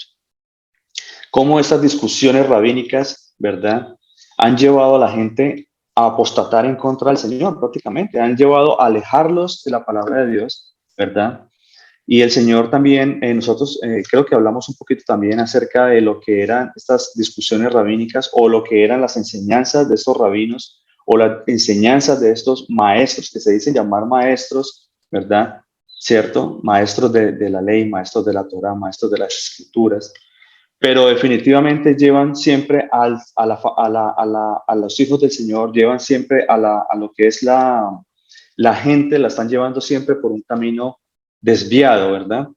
cómo estas discusiones rabínicas, ¿verdad?, han llevado a la gente a apostatar en contra del Señor prácticamente, han llevado a alejarlos de la palabra de Dios, ¿verdad? Y el Señor también, nosotros creo que hablamos un poquito también acerca de lo que eran estas discusiones rabínicas o lo que eran las enseñanzas de estos rabinos o las enseñanzas de estos maestros que se dicen llamar maestros, ¿verdad? ¿Cierto? Maestros de la ley, maestros de la Torah, maestros de las escrituras, pero definitivamente llevan siempre a los hijos del Señor, llevan siempre a lo que es la gente, la están llevando siempre por un camino desviado, ¿verdad?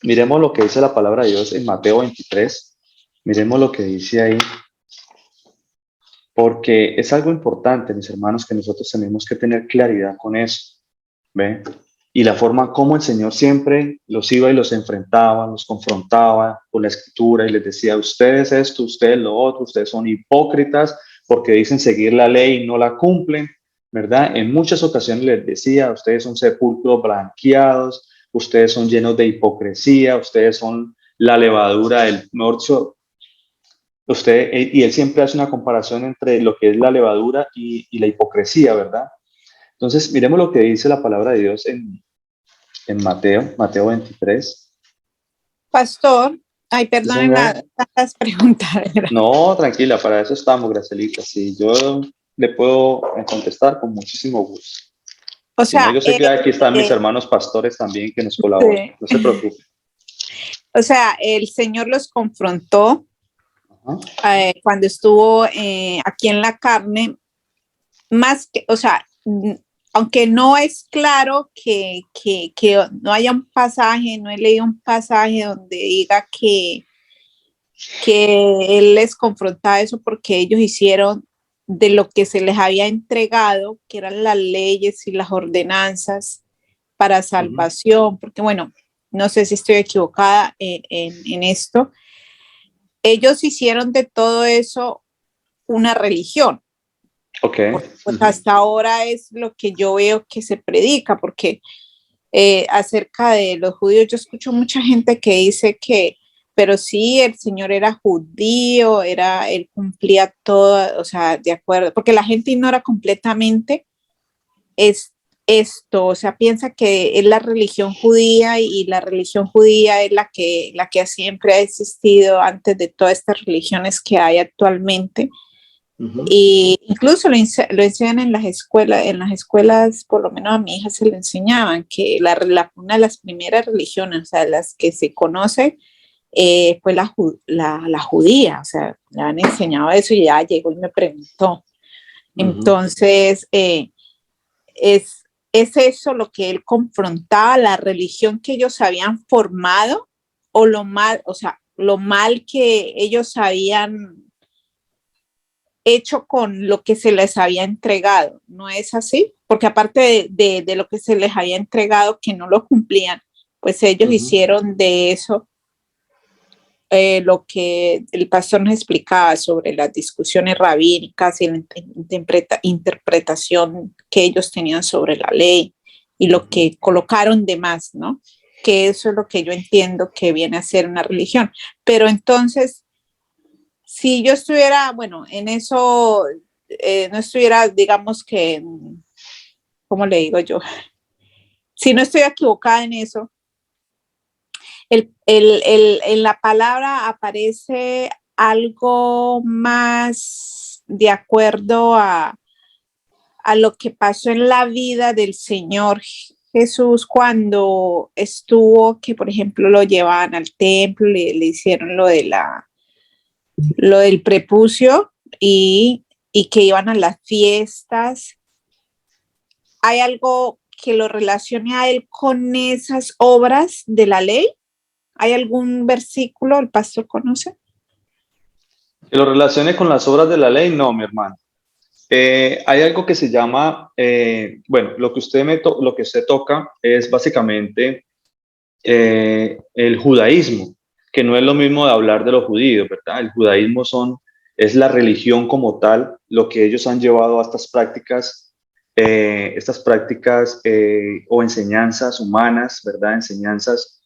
Miremos lo que dice la palabra de Dios en Mateo 23, miremos lo que dice ahí, porque es algo importante, mis hermanos, que nosotros tenemos que tener claridad con eso, ¿ve? Y la forma como el Señor siempre los iba y los enfrentaba, los confrontaba con la escritura y les decía, ustedes esto, ustedes lo otro, ustedes son hipócritas porque dicen seguir la ley y no la cumplen, ¿verdad? En muchas ocasiones les decía, ustedes son sepulcros blanqueados, ustedes son llenos de hipocresía, ustedes son la levadura del morcho. Y él siempre hace una comparación entre lo que es la levadura y la hipocresía, ¿verdad? Entonces, miremos lo que dice la palabra de Dios en Mateo 23. Pastor, ay, Sí, perdonen señor. tantas preguntas. No, tranquila, para eso estamos, Gracelita. Sí, yo le puedo contestar con muchísimo gusto. O Si no, sea, yo sé que aquí están mis hermanos pastores también que nos colaboran. No se preocupe. o sea, el Señor los confrontó cuando estuvo aquí en la carne, más que, o sea, aunque no es claro que no haya un pasaje, no he leído un pasaje donde diga que Él les confrontaba eso porque ellos hicieron de lo que se les había entregado, que eran las leyes y las ordenanzas para salvación, porque bueno, no sé si estoy equivocada en esto, ellos hicieron de todo eso una religión. Ok. Pues hasta ahora es lo que yo veo que se predica, porque acerca de los judíos, yo escucho mucha gente que dice que, pero sí, el Señor era judío, él cumplía todo, o sea, de acuerdo, porque la gente ignora completamente esto, o sea, piensa que es la religión judía y la religión judía es la que siempre ha existido antes de todas estas religiones que hay actualmente. Y incluso lo enseñan en las escuelas, por lo menos a mi hija se le enseñaban que una de las primeras religiones, o sea, las que se conoce, fue la judía, o sea, le han enseñado eso y ya llegó y me preguntó. Entonces, es eso lo que él confrontaba, la religión que ellos habían formado o lo mal, o sea, lo mal que ellos habían hecho con lo que se les había entregado, ¿no es así? Porque aparte de lo que se les había entregado, que no lo cumplían, pues ellos hicieron de eso lo que el pastor nos explicaba sobre las discusiones rabínicas y la interpretación que ellos tenían sobre la ley y lo que colocaron de más, ¿no? Que eso es lo que yo entiendo que viene a ser una religión. Pero entonces, si yo estuviera, bueno, en eso, no estuviera, digamos que, ¿cómo le digo yo? Si no estoy equivocada en eso, en la palabra aparece algo más de acuerdo a lo que pasó en la vida del Señor Jesús cuando estuvo, que por ejemplo lo llevaban al templo, le hicieron lo del prepucio y que iban a las fiestas. ¿Hay algo que lo relacione a él con esas obras de la ley? ¿Hay algún versículo el pastor conoce? Que lo relacione con las obras de la ley, no, mi hermano. Hay algo que se llama, bueno, lo que usted toca es básicamente el judaísmo, que no es lo mismo de hablar de los judíos, ¿verdad? El judaísmo es la religión como tal, lo que ellos han llevado a estas prácticas o enseñanzas humanas, ¿verdad? Enseñanzas,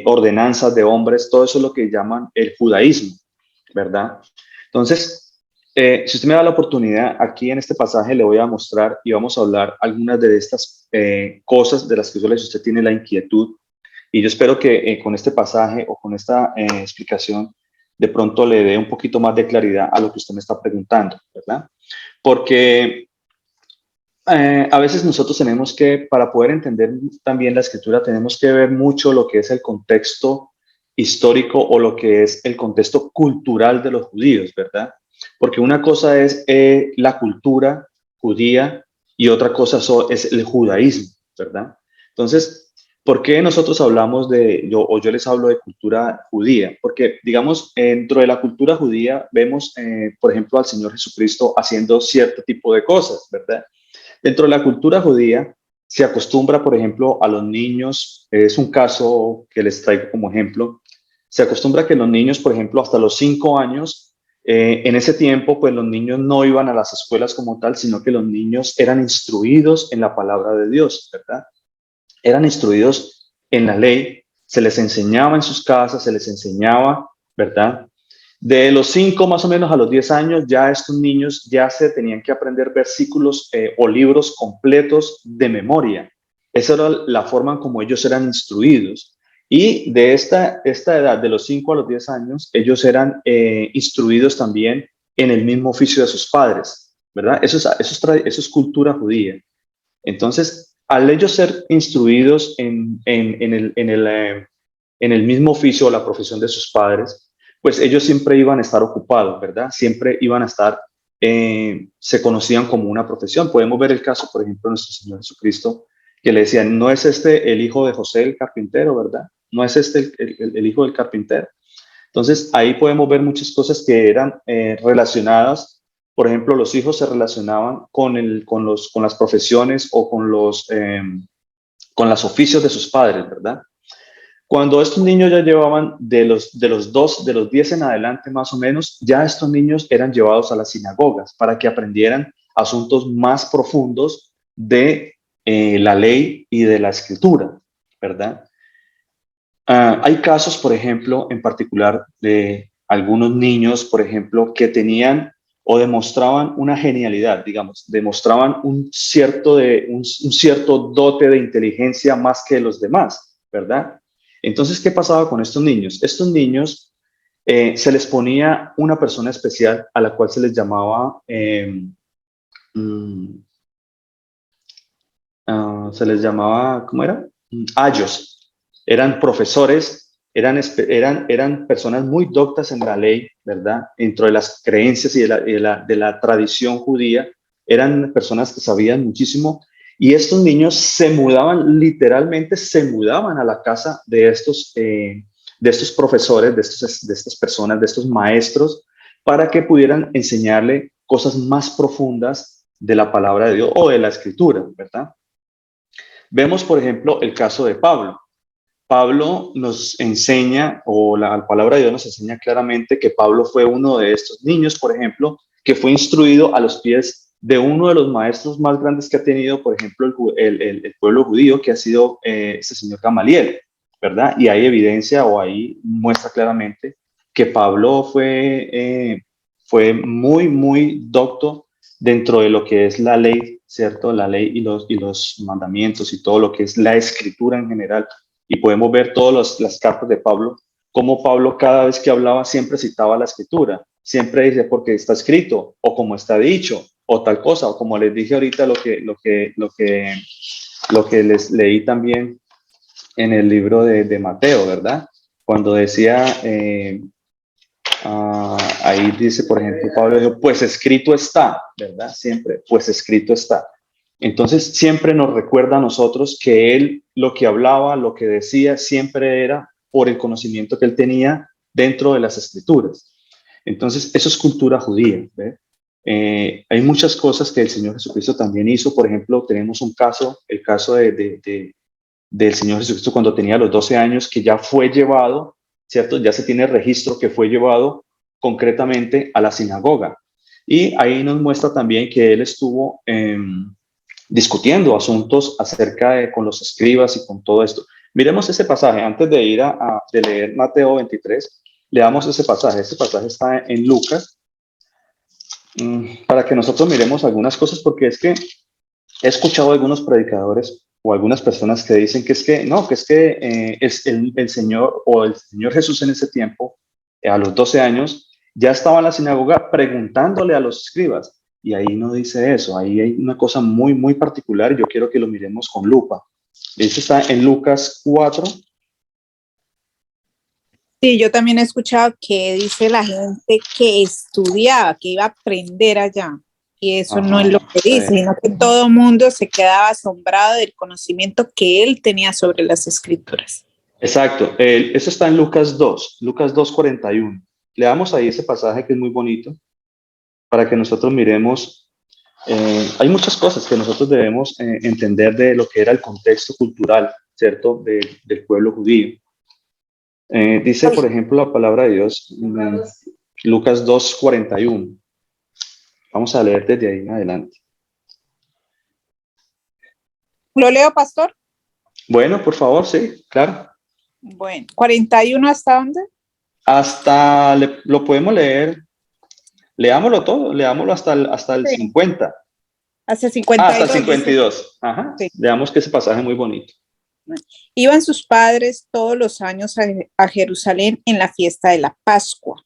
ordenanzas de hombres, todo eso es lo que llaman el judaísmo, ¿verdad? Entonces, si usted me da la oportunidad, aquí en este pasaje le voy a mostrar y vamos a hablar algunas de estas cosas de las que usted tiene la inquietud. Y yo espero que con este pasaje o con esta explicación de pronto le dé un poquito más de claridad a lo que usted me está preguntando, ¿verdad? Porque a veces nosotros tenemos que, para poder entender también la escritura, tenemos que ver mucho lo que es el contexto histórico o lo que es el contexto cultural de los judíos, ¿verdad? Porque una cosa es la cultura judía y otra cosa es el judaísmo, ¿verdad? Entonces, ¿por qué nosotros hablamos yo les hablo de cultura judía? Porque, digamos, dentro de la cultura judía vemos, por ejemplo, al Señor Jesucristo haciendo cierto tipo de cosas, ¿verdad? Dentro de la cultura judía se acostumbra, por ejemplo, a los niños, es un caso que les traigo como ejemplo, se acostumbra que los niños, por ejemplo, hasta los 5 años, en ese tiempo, pues los niños no iban a las escuelas como tal, sino que los niños eran instruidos en la palabra de Dios, ¿verdad? Eran instruidos en la ley, se les enseñaba en sus casas, se les enseñaba, ¿verdad? De los 5 más o menos a los 10 años, ya estos niños ya se tenían que aprender versículos o libros completos de memoria. Esa era la forma en como ellos eran instruidos. Y de esta edad, de los 5 a los 10 años, ellos eran instruidos también en el mismo oficio de sus padres, ¿verdad? Eso es cultura judía. Entonces, al ellos ser instruidos en el mismo oficio o la profesión de sus padres, pues ellos siempre iban a estar ocupados, ¿verdad? Siempre iban a estar, se conocían como una profesión. Podemos ver el caso, por ejemplo, de nuestro Señor Jesucristo, que le decían, no es este el hijo de José el carpintero, ¿verdad? No es este el hijo del carpintero. Entonces, ahí podemos ver muchas cosas que eran relacionadas. Por ejemplo, los hijos se relacionaban con las profesiones o con los oficios de sus padres, ¿verdad? Cuando estos niños ya llevaban de los 10 en adelante más o menos, ya estos niños eran llevados a las sinagogas para que aprendieran asuntos más profundos de la ley y de la escritura, ¿verdad? Hay casos, por ejemplo, en particular de algunos niños, por ejemplo, que tenían o demostraban una genialidad, digamos, demostraban un cierto dote de inteligencia más que los demás, ¿verdad? Entonces, ¿qué pasaba con estos niños? Estos niños se les ponía una persona especial a la cual se les llamaba, ¿cómo era? Ayos. Eran profesores, eran personas muy doctas en la ley, ¿verdad? Dentro de las creencias y de la tradición judía, eran personas que sabían muchísimo. Y estos niños literalmente se mudaban a la casa de estos profesores, de estas personas, de estos maestros, para que pudieran enseñarle cosas más profundas de la palabra de Dios o de la escritura, ¿verdad? Vemos, por ejemplo, el caso de Pablo. Pablo nos enseña, o la palabra de Dios nos enseña claramente que Pablo fue uno de estos niños, por ejemplo, que fue instruido a los pies de uno de los maestros más grandes que ha tenido, por ejemplo, el pueblo judío, que ha sido ese señor Gamaliel, ¿verdad? Y hay evidencia, o ahí muestra claramente que Pablo fue muy, muy docto dentro de lo que es la ley, ¿cierto? La ley y los mandamientos y todo lo que es la escritura en general. Y podemos ver todas las cartas de Pablo, como Pablo cada vez que hablaba siempre citaba la escritura, siempre dice porque está escrito, o como está dicho, o tal cosa, o como les dije ahorita lo que les leí también en el libro de Mateo, ¿verdad? Cuando decía, ahí dice, por ejemplo, Pablo dijo, pues escrito está, ¿verdad? Siempre, pues escrito está. Entonces, siempre nos recuerda a nosotros que él lo que hablaba, lo que decía, siempre era por el conocimiento que él tenía dentro de las escrituras. Entonces, eso es cultura judía. ¿Ve? Hay muchas cosas que el Señor Jesucristo también hizo. Por ejemplo, tenemos un caso, el caso del Señor Jesucristo cuando tenía los 12 años, que ya fue llevado, ¿cierto? Ya se tiene registro que fue llevado concretamente a la sinagoga. Y ahí nos muestra también que él estuvo discutiendo asuntos con los escribas y con todo esto. Miremos ese pasaje, antes de ir de leer Mateo 23, leamos ese pasaje. Ese pasaje está en Lucas, para que nosotros miremos algunas cosas, porque es que he escuchado a algunos predicadores o algunas personas que dicen que es que, no, que es que es el Señor o el Señor Jesús en ese tiempo, a los 12 años, ya estaba en la sinagoga preguntándole a los escribas. Y ahí no dice eso, ahí hay una cosa muy, muy particular y yo quiero que lo miremos con lupa. Eso está en Lucas 4. Sí, yo también he escuchado que dice la gente que estudiaba, que iba a aprender allá. Y eso no es lo que dice, sino que todo mundo se quedaba asombrado del conocimiento que él tenía sobre las escrituras. Exacto, eso está en Lucas 2:41. Leamos ahí ese pasaje que es muy bonito para que nosotros miremos. Hay muchas cosas que nosotros debemos entender de lo que era el contexto cultural, ¿cierto? Del pueblo judío. Dice, por ejemplo, la palabra de Dios en Lucas 2:41. Vamos a leer desde ahí en adelante. ¿Lo leo, pastor? Bueno, por favor, sí, claro. Bueno, 41 ¿hasta dónde? Lo podemos leer, leámoslo todo, leámoslo hasta el Sí. 50. Hasta 52. Hasta el 52. Ajá. Sí. Veamos que ese pasaje es muy bonito. Iban sus padres todos los años a Jerusalén en la fiesta de la Pascua.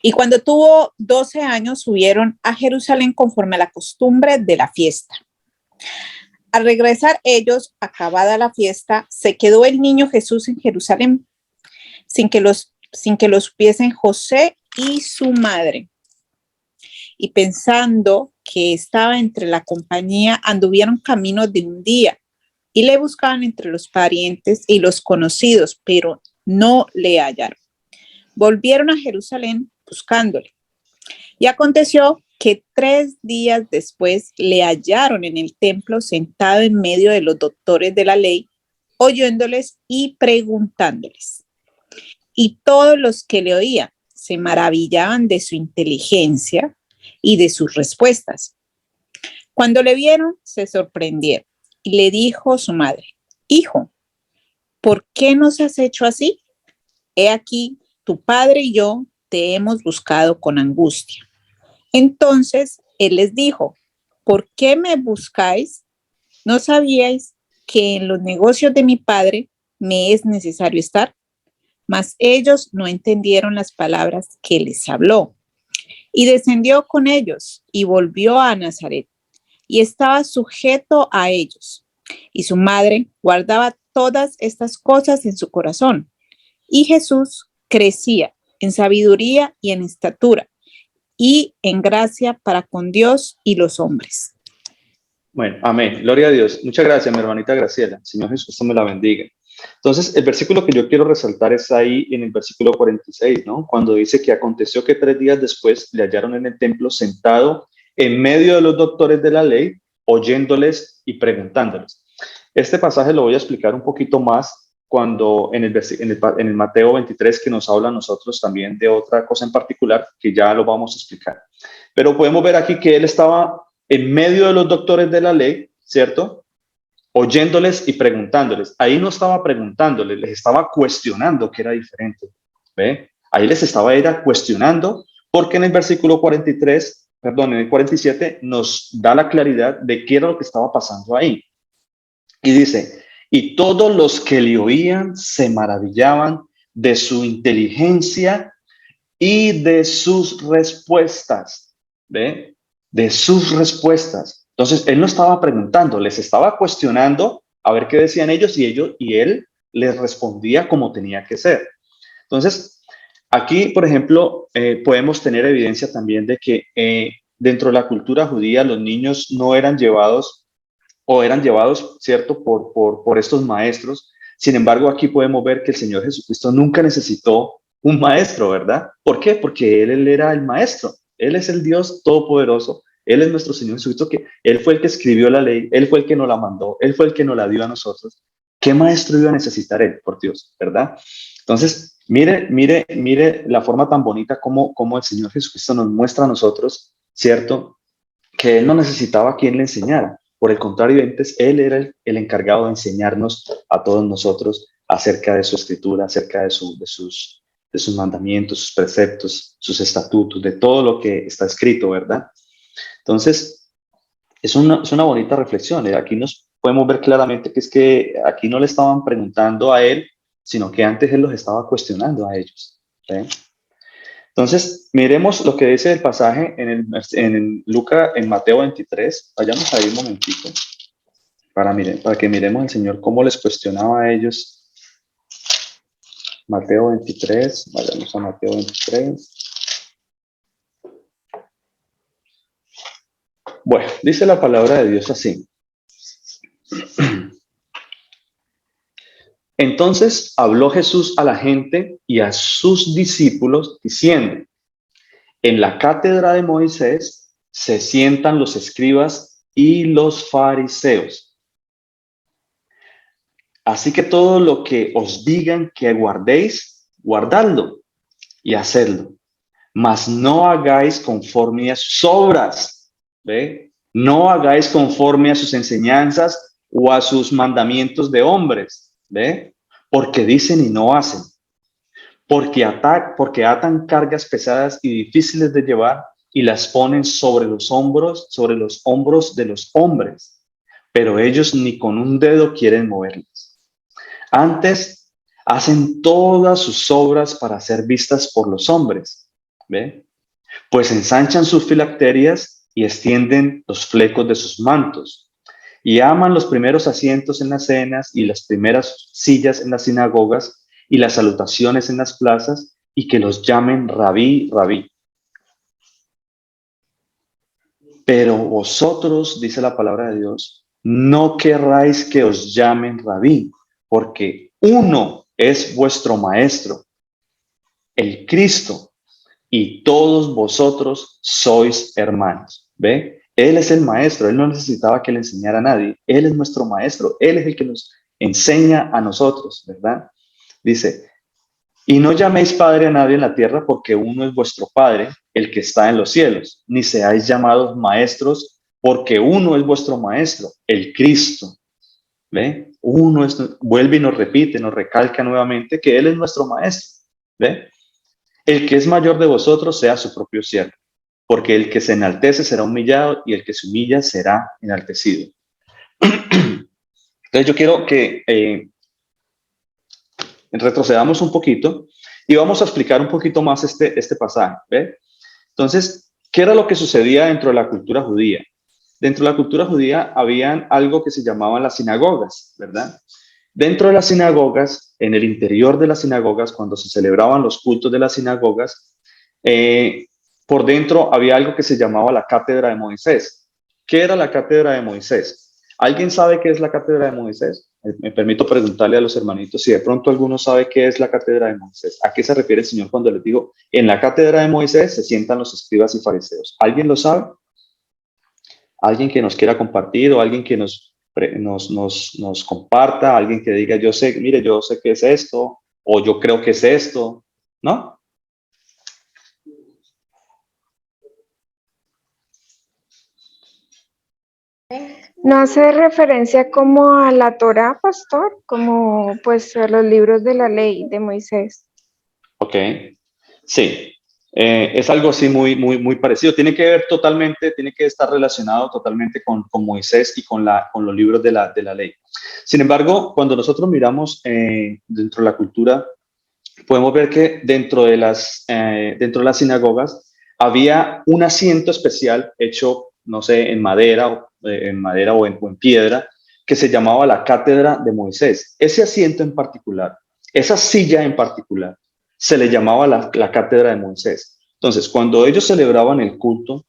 Y cuando tuvo 12 años, subieron a Jerusalén conforme a la costumbre de la fiesta. Al regresar ellos, acabada la fiesta, se quedó el niño Jesús en Jerusalén, sin que lo supiesen José y su madre. Y pensando que estaba entre la compañía, anduvieron camino de un día y le buscaban entre los parientes y los conocidos, pero no le hallaron. Volvieron a Jerusalén buscándole. Y aconteció que 3 días después le hallaron en el templo sentado en medio de los doctores de la ley, oyéndoles y preguntándoles. Y todos los que le oían se maravillaban de su inteligencia y de sus respuestas. Cuando le vieron, se sorprendieron y le dijo su madre: Hijo, ¿por qué nos has hecho así? He aquí, tu padre y yo te hemos buscado con angustia. Entonces él les dijo: ¿por qué me buscáis? ¿No sabíais que en los negocios de mi padre me es necesario estar? Mas ellos no entendieron las palabras que les habló. Y descendió con ellos y volvió a Nazaret, y estaba sujeto a ellos. Y su madre guardaba todas estas cosas en su corazón. Y Jesús crecía en sabiduría y en estatura, y en gracia para con Dios y los hombres. Bueno, amén. Gloria a Dios. Muchas gracias, mi hermanita Graciela. Señor Jesús me la bendiga. Entonces, el versículo que yo quiero resaltar es ahí en el versículo 46, ¿no? Cuando dice que aconteció que 3 días después le hallaron en el templo sentado en medio de los doctores de la ley, oyéndoles y preguntándoles. Este pasaje lo voy a explicar un poquito más cuando en el Mateo 23, que nos habla a nosotros también de otra cosa en particular, que ya lo vamos a explicar. Pero podemos ver aquí que él estaba en medio de los doctores de la ley, ¿cierto? Oyéndoles y preguntándoles. Ahí no estaba preguntándoles, les estaba cuestionando, que era diferente. ¿Ve? Ahí les estaba era cuestionando, porque en el versículo 43, perdón, en el 47, nos da la claridad de qué era lo que estaba pasando ahí. Y dice, y todos los que le oían se maravillaban de su inteligencia y de sus respuestas. ¿Ve? De sus respuestas. Entonces, él no estaba preguntando, les estaba cuestionando a ver qué decían ellos y él les respondía como tenía que ser. Entonces, aquí, por ejemplo, podemos tener evidencia también de que dentro de la cultura judía los niños no eran llevados o eran llevados, ¿cierto?, por estos maestros. Sin embargo, aquí podemos ver que el Señor Jesucristo nunca necesitó un maestro, ¿verdad? ¿Por qué? Porque él era el maestro. Él es el Dios todopoderoso. Él es nuestro Señor Jesucristo, que Él fue el que escribió la ley, Él fue el que nos la mandó, Él fue el que nos la dio a nosotros. ¿Qué maestro iba a necesitar Él, por Dios, verdad? Entonces, mire la forma tan bonita como el Señor Jesucristo nos muestra a nosotros, ¿cierto? Que Él no necesitaba a quien le enseñara. Por el contrario, antes Él era el encargado de enseñarnos a todos nosotros acerca de su escritura, acerca de sus mandamientos, sus preceptos, sus estatutos, de todo lo que está escrito, ¿verdad? Entonces, es una bonita reflexión. Aquí nos podemos ver claramente que es que aquí no le estaban preguntando a él, sino que antes él los estaba cuestionando a ellos. ¿Sí? Entonces, miremos lo que dice el pasaje en Mateo 23. Vayamos ahí un momentito para que miremos al Señor cómo les cuestionaba a ellos. Mateo 23, vayamos a Mateo 23. Bueno, dice la palabra de Dios así. Entonces habló Jesús a la gente y a sus discípulos diciendo, en la cátedra de Moisés se sientan los escribas y los fariseos. Así que todo lo que os digan que guardéis, guardadlo y hacedlo. Mas no hagáis conforme a sus obras. ¿Ve? No hagáis conforme a sus enseñanzas o a sus mandamientos de hombres. ¿Ve? Porque dicen y no hacen. Porque atan cargas pesadas y difíciles de llevar y las ponen sobre los hombros de los hombres. Pero ellos ni con un dedo quieren moverlas. Antes hacen todas sus obras para ser vistas por los hombres. ¿Ve? Pues ensanchan sus filacterias y extienden los flecos de sus mantos. Y aman los primeros asientos en las cenas y las primeras sillas en las sinagogas y las salutaciones en las plazas y que los llamen rabí, rabí. Pero vosotros, dice la palabra de Dios, no querráis que os llamen rabí, porque uno es vuestro maestro, el Cristo, y todos vosotros sois hermanos. ¿Ve? Él es el maestro, él no necesitaba que le enseñara a nadie, él es nuestro maestro, él es el que nos enseña a nosotros, ¿verdad? Dice, y no llaméis padre a nadie en la tierra porque uno es vuestro padre, el que está en los cielos, ni seáis llamados maestros porque uno es vuestro maestro, el Cristo. ¿Ve? Uno es, vuelve y nos repite, nos recalca nuevamente que él es nuestro maestro. ¿Ve? El que es mayor de vosotros sea su propio siervo, porque el que se enaltece será humillado y el que se humilla será enaltecido. Entonces yo quiero que retrocedamos un poquito y vamos a explicar un poquito más este pasaje. ¿Ve? Entonces, ¿qué era lo que sucedía dentro de la cultura judía? Dentro de la cultura judía habían algo que se llamaban las sinagogas, ¿verdad? Dentro de las sinagogas, en el interior de las sinagogas, cuando se celebraban los cultos de las sinagogas, por dentro había algo que se llamaba la cátedra de Moisés. ¿Qué era la cátedra de Moisés? ¿Alguien sabe qué es la cátedra de Moisés? Me permito preguntarle a los hermanitos si de pronto alguno sabe qué es la cátedra de Moisés. ¿A qué se refiere el Señor cuando les digo, en la cátedra de Moisés se sientan los escribas y fariseos? ¿Alguien lo sabe? ¿Alguien que nos quiera compartir o alguien que nos comparta? ¿Alguien que diga, yo sé, mire, yo sé qué es esto o yo creo que es esto? ¿No? ¿No hace referencia como a la Torá, pastor? Como pues a los libros de la ley de Moisés. Ok, sí. Es algo así muy parecido. Tiene que ver totalmente, tiene que estar relacionado totalmente con Moisés y con los libros de la ley. Sin embargo, cuando nosotros miramos dentro de la cultura, podemos ver que dentro de las sinagogas había un asiento especial hecho, no sé, en madera, o en piedra, que se llamaba la cátedra de Moisés. Ese asiento en particular, esa silla en particular, se le llamaba la cátedra de Moisés. Entonces, cuando ellos celebraban el culto,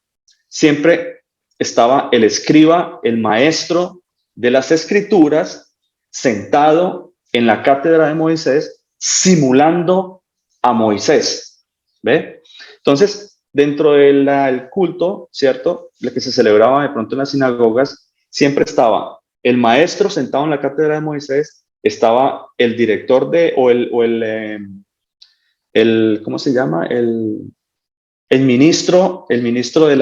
siempre estaba el escriba, el maestro de las escrituras, sentado en la cátedra de Moisés, simulando a Moisés. ¿Ve? Entonces, dentro del culto, ¿cierto? Lo que se celebraba de pronto en las sinagogas, siempre estaba el maestro sentado en la cátedra de Moisés, estaba el director ¿cómo se llama? El ministro el ministro de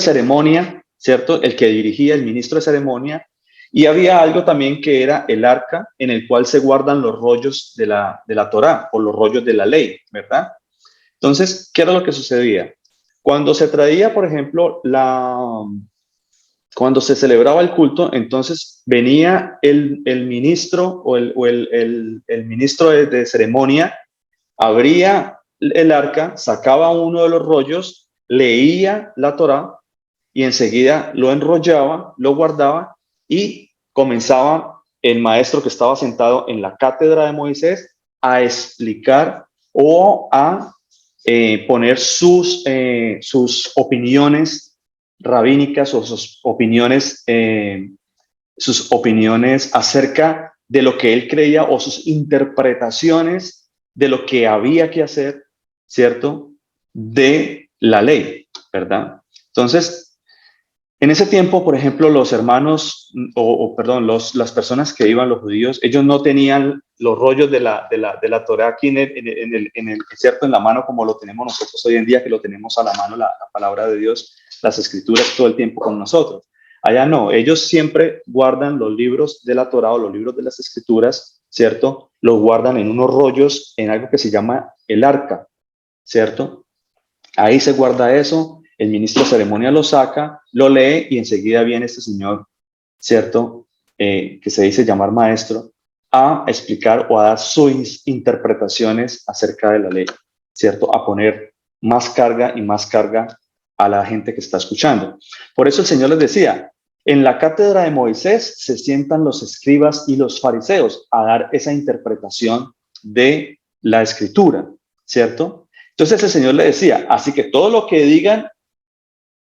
ceremonia, ¿cierto? El que dirigía, el ministro de ceremonia. Y había algo también que era el arca en el cual se guardan los rollos de la Torá o los rollos de la ley, ¿verdad? Entonces, ¿qué era lo que sucedía? Cuando se traía, por ejemplo, cuando se celebraba el culto, entonces venía el ministro o el ministro de ceremonia, abría el arca, sacaba uno de los rollos, leía la Torá y enseguida lo enrollaba, lo guardaba y comenzaba el maestro que estaba sentado en la cátedra de Moisés a explicar o a poner sus opiniones rabínicas o sus opiniones acerca de lo que él creía o sus interpretaciones de lo que había que hacer, ¿cierto? De la ley, ¿verdad? Entonces, en ese tiempo, por ejemplo, los hermanos, perdón, las personas que iban, los judíos, ellos no tenían los rollos de la Torá aquí ¿cierto? En la mano como lo tenemos nosotros hoy en día, que lo tenemos a la mano, la palabra de Dios, las escrituras todo el tiempo con nosotros. Allá no, ellos siempre guardan los libros de la Torá o los libros de las escrituras, ¿cierto? Los guardan en unos rollos, en algo que se llama el arca, ¿cierto? Ahí se guarda eso, el ministro de ceremonia lo saca, lo lee y enseguida viene este señor, ¿cierto? Que se dice llamar maestro, a explicar o a dar sus interpretaciones acerca de la ley, ¿cierto? A poner más carga y más carga a la gente que está escuchando. Por eso el Señor les decía, en la cátedra de Moisés se sientan los escribas y los fariseos a dar esa interpretación de la escritura, ¿cierto? Entonces el Señor le decía, así que todo lo que digan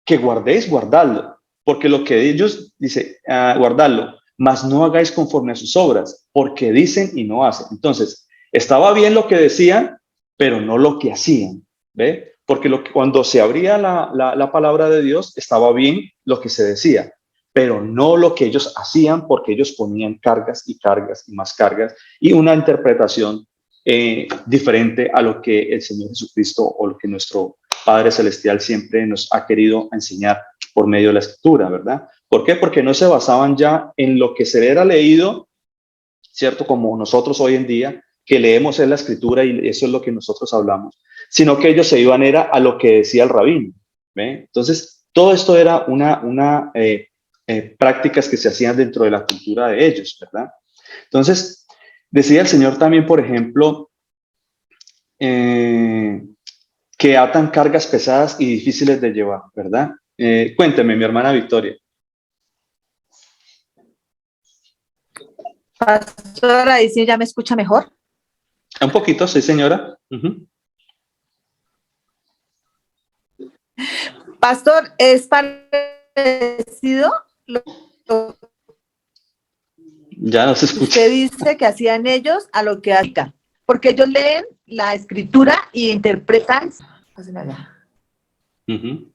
que guardéis, guardadlo, porque lo que ellos dice, guardadlo, mas no hagáis conforme a sus obras, porque dicen y no hacen. Entonces, estaba bien lo que decían, pero no lo que hacían, ¿ve? Porque cuando se abría la palabra de Dios, estaba bien lo que se decía, pero no lo que ellos hacían, porque ellos ponían cargas y cargas y más cargas y una interpretación diferente a lo que el Señor Jesucristo o lo que nuestro Padre Celestial siempre nos ha querido enseñar por medio de la Escritura, ¿verdad? ¿Por qué? Porque no se basaban ya en lo que se era leído, ¿cierto? Como nosotros hoy en día, que leemos en la Escritura y eso es lo que nosotros hablamos, sino que ellos se iban era a lo que decía el rabino, ¿ve? Entonces, todo esto era prácticas que se hacían dentro de la cultura de ellos, ¿verdad? Entonces, decía el Señor también, por ejemplo, que atan cargas pesadas y difíciles de llevar, ¿verdad? Cuénteme, mi hermana Victoria. Pastora, ¿y si ya me escucha mejor? Un poquito, sí, señora. Pastor, ¿es parecido lo Ya no se escucha. Usted dice que hacían ellos a lo que hacía, porque ellos leen la escritura y interpretan. Pasen allá. Ujú.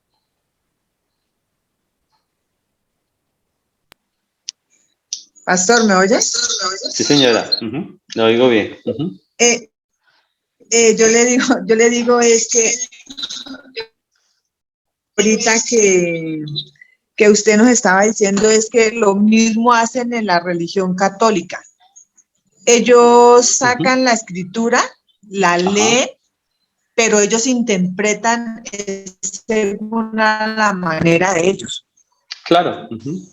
Pastor, ¿me oye? Sí, señora. Ujú. Lo oigo bien. Ujú. Yo le digo es que ahorita que usted nos estaba diciendo es que lo mismo hacen en la religión católica. Ellos sacan la escritura, la leen, pero ellos interpretan según la manera de ellos. Claro. Ujú.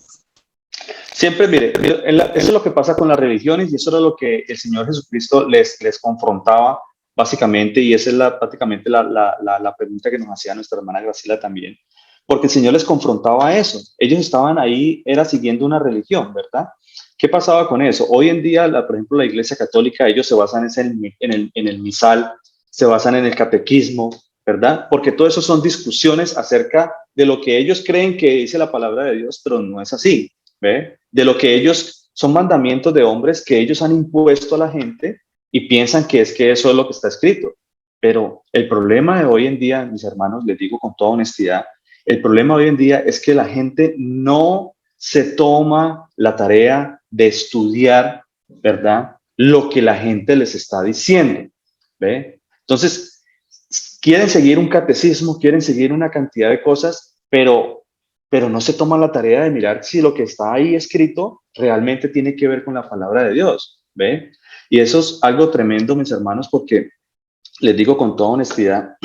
Siempre, mire, eso es lo que pasa con las religiones y eso era lo que el Señor Jesucristo les confrontaba básicamente, y esa es prácticamente la pregunta que nos hacía nuestra hermana Graciela también, porque el Señor les confrontaba a eso. Ellos estaban ahí, era siguiendo una religión, ¿verdad? ¿Qué pasaba con eso? Hoy en día, por ejemplo, la Iglesia Católica, ellos se basan en el misal, se basan en el catequismo, ¿verdad? Porque todo eso son discusiones acerca de lo que ellos creen que dice la palabra de Dios, pero no es así. ¿Ve? De lo que ellos son mandamientos de hombres que ellos han impuesto a la gente y piensan que eso es lo que está escrito. Pero el problema de hoy en día, mis hermanos, les digo con toda honestidad, el problema hoy en día es que la gente no se toma la tarea de estudiar, ¿verdad? Lo que la gente les está diciendo. ¿Ve? Entonces, quieren seguir un catecismo, quieren seguir una cantidad de cosas, pero no se toman la tarea de mirar si lo que está ahí escrito realmente tiene que ver con la palabra de Dios, ¿ve? Y eso es algo tremendo, mis hermanos, porque les digo con toda honestidad,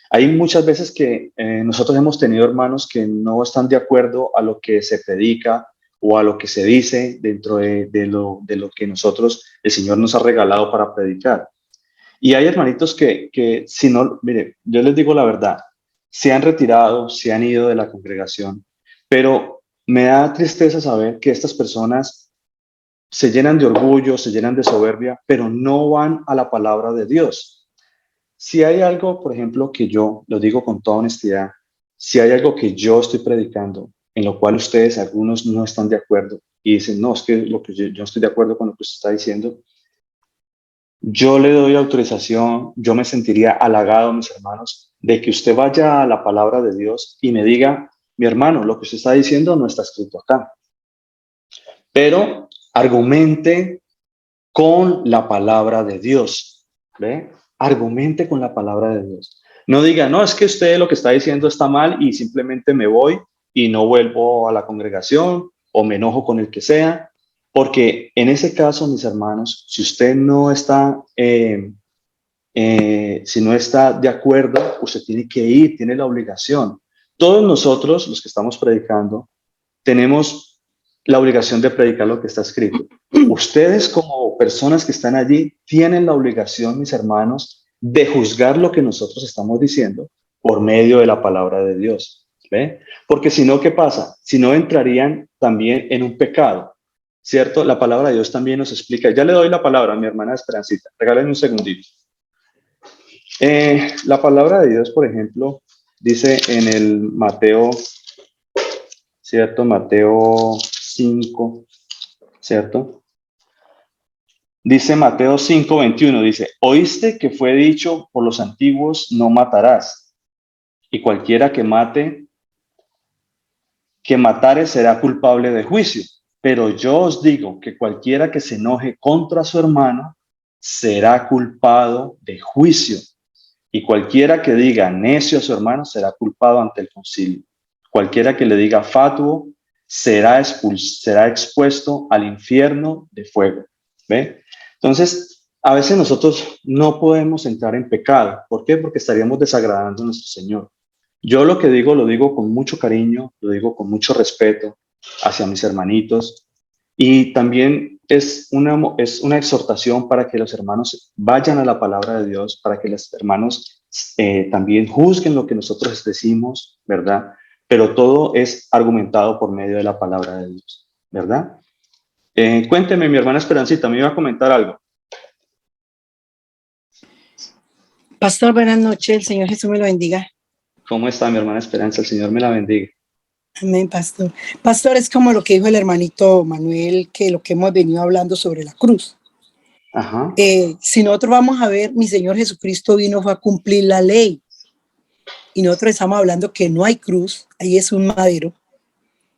hay muchas veces que nosotros hemos tenido hermanos que no están de acuerdo a lo que se predica o a lo que se dice dentro de lo que nosotros, el Señor nos ha regalado para predicar. Y hay hermanitos que si no, mire, yo les digo la verdad, se han retirado, se han ido de la congregación, pero me da tristeza saber que estas personas se llenan de orgullo, se llenan de soberbia, pero no van a la palabra de Dios. Si hay algo, por ejemplo, que yo lo digo con toda honestidad, si hay algo que yo estoy predicando, en lo cual ustedes, algunos no están de acuerdo y dicen, no, es que yo estoy de acuerdo con lo que usted está diciendo, yo le doy autorización, yo me sentiría halagado, mis hermanos, de que usted vaya a la palabra de Dios y me diga, mi hermano, lo que usted está diciendo no está escrito acá. Pero argumente con la palabra de Dios, ¿ve? Argumente con la palabra de Dios. No diga, no, es que usted lo que está diciendo está mal y simplemente me voy y no vuelvo a la congregación o me enojo con el que sea. Porque en ese caso, mis hermanos, si usted no está, si no está de acuerdo, usted tiene que ir, tiene la obligación. Todos nosotros, los que estamos predicando, tenemos la obligación de predicar lo que está escrito. Ustedes como personas que están allí tienen la obligación, mis hermanos, de juzgar lo que nosotros estamos diciendo por medio de la palabra de Dios. ¿Ve? Porque si no, ¿qué pasa? Si no, entrarían también en un pecado. ¿Cierto? La palabra de Dios también nos explica. Ya le doy la palabra a mi hermana Esperancita. Regálenme un segundito. La palabra de Dios, por ejemplo, dice en el Mateo, ¿cierto? Mateo 5, ¿cierto? Dice Mateo 5, 21, dice, oíste que fue dicho por los antiguos, no matarás, y cualquiera que matare será culpable de juicio. Pero yo os digo que cualquiera que se enoje contra su hermano será culpado de juicio. Y cualquiera que diga necio a su hermano será culpado ante el concilio. Cualquiera que le diga fatuo será expuesto al infierno de fuego. ¿Ve? Entonces, a veces nosotros no podemos entrar en pecado. ¿Por qué? Porque estaríamos desagradando a nuestro Señor. Yo lo que digo, lo digo con mucho cariño, lo digo con mucho respeto hacia mis hermanitos. Y también es una exhortación para que los hermanos vayan a la palabra de Dios, para que los hermanos también juzguen lo que nosotros decimos, ¿verdad? Pero todo es argumentado por medio de la palabra de Dios, ¿verdad? Cuénteme, mi hermana Esperancita, me iba a comentar algo. Pastor, buenas noches. El Señor Jesús me lo bendiga. ¿Cómo está mi hermana Esperanza? El Señor me la bendiga. Amén, pastor. Pastor, es como lo que dijo el hermanito Manuel, que lo que hemos venido hablando sobre la cruz. Ajá. Si nosotros vamos a ver, mi Señor Jesucristo vino fue a cumplir la ley. Y nosotros estamos hablando que no hay cruz, ahí es un madero.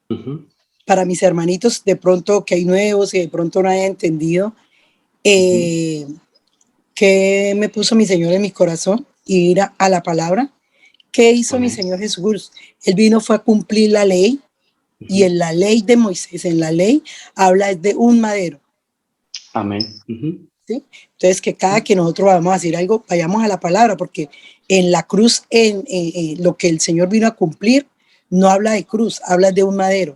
Ujú. Para mis hermanitos, de pronto que hay nuevos y de pronto no hayan entendido, que me puso mi Señor en mi corazón y ir a la palabra. ¿Qué hizo mi Señor Jesús? Él vino fue a cumplir la ley. Y en la ley de Moisés, en la ley, habla de un madero. Amén. ¿Sí? Entonces, que cada que nosotros vamos a decir algo, vayamos a la palabra, porque en la cruz, en lo que el Señor vino a cumplir, no habla de cruz, habla de un madero.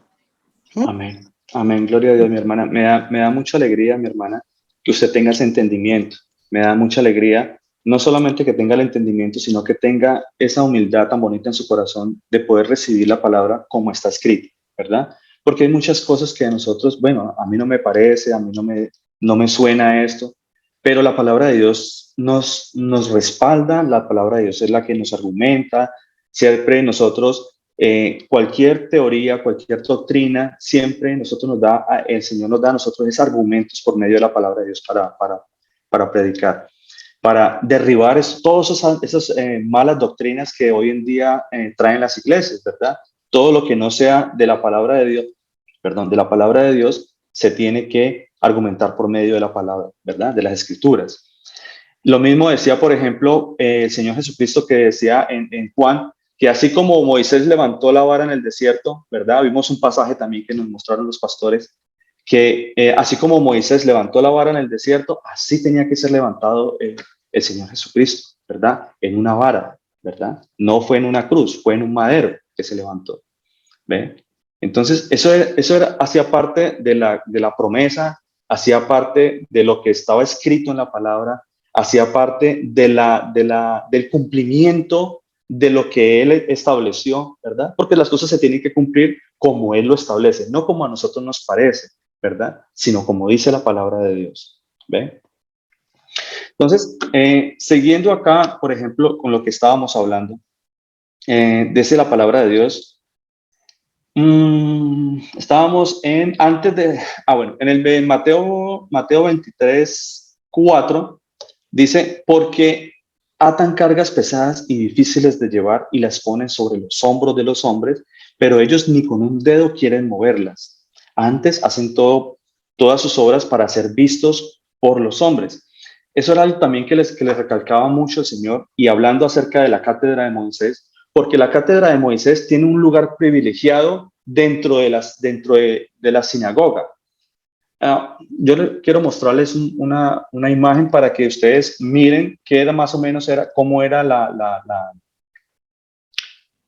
Amén. Amén. Gloria a Dios, mi hermana. Me da mucha alegría, mi hermana, que usted tenga ese entendimiento. Me da mucha alegría, no solamente que tenga el entendimiento, sino que tenga esa humildad tan bonita en su corazón de poder recibir la palabra como está escrita, ¿verdad? Porque hay muchas cosas que a nosotros, bueno, a mí no me parece, a mí no me suena esto, pero la palabra de Dios nos respalda, la palabra de Dios es la que nos argumenta, siempre nosotros cualquier teoría, cualquier doctrina, siempre el Señor nos da a nosotros esos argumentos por medio de la palabra de Dios para predicar, para derribar todas esas malas doctrinas que hoy en día traen las iglesias, ¿verdad? Todo lo que no sea de la palabra de Dios, perdón, de la palabra de Dios, se tiene que argumentar por medio de la palabra, ¿verdad? De las escrituras. Lo mismo decía, por ejemplo, el Señor Jesucristo que decía en Juan, que así como Moisés levantó la vara en el desierto, ¿verdad? Vimos un pasaje también que nos mostraron los pastores, que así como Moisés levantó la vara en el desierto, así tenía que ser levantado el Señor Jesucristo, ¿verdad? En una vara, ¿verdad? No fue en una cruz, fue en un madero que se levantó, ¿ve? Entonces, hacía parte de la promesa, hacía parte de lo que estaba escrito en la palabra, hacía parte del cumplimiento de lo que Él estableció, ¿verdad? Porque las cosas se tienen que cumplir como Él lo establece, no como a nosotros nos parece, ¿verdad? Sino como dice la palabra de Dios, ¿ve? Entonces, siguiendo acá, por ejemplo, con lo que estábamos hablando, desde la palabra de Dios, estábamos en el Mateo 23, 4, dice, porque atan cargas pesadas y difíciles de llevar y las ponen sobre los hombros de los hombres, pero ellos ni con un dedo quieren moverlas. Antes hacen todas sus obras para ser vistos por los hombres. Eso era algo también que les recalcaba mucho el Señor, y hablando acerca de la cátedra de Moisés, porque la cátedra de Moisés tiene un lugar privilegiado dentro de la sinagoga. Yo quiero mostrarles una imagen para que ustedes miren qué era más o menos, cómo era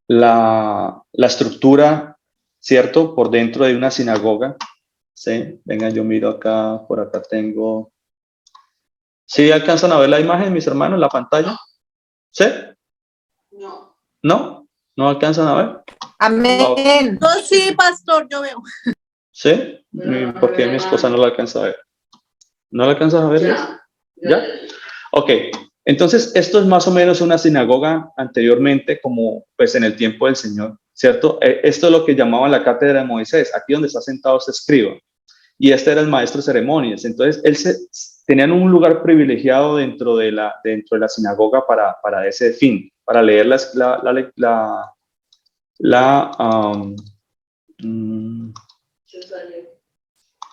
la estructura, ¿cierto? Por dentro de una sinagoga. ¿Sí? Venga, yo miro acá, por acá tengo. ¿Sí alcanzan a ver la imagen, mis hermanos, en la pantalla? ¿Sí? No. ¿No? ¿No alcanzan a ver? Amén. No, sí, pastor, yo veo. ¿Sí? Porque mi esposa no la alcanza a ver. ¿No la alcanzas a ver? ¿Ya? Ok. Entonces, esto es más o menos una sinagoga anteriormente, como pues en el tiempo del Señor, ¿cierto? Esto es lo que llamaban la cátedra de Moisés, aquí donde está sentado este escriba. Y este era el maestro de ceremonias. Entonces, tenían un lugar privilegiado dentro de la sinagoga para ese fin, para leer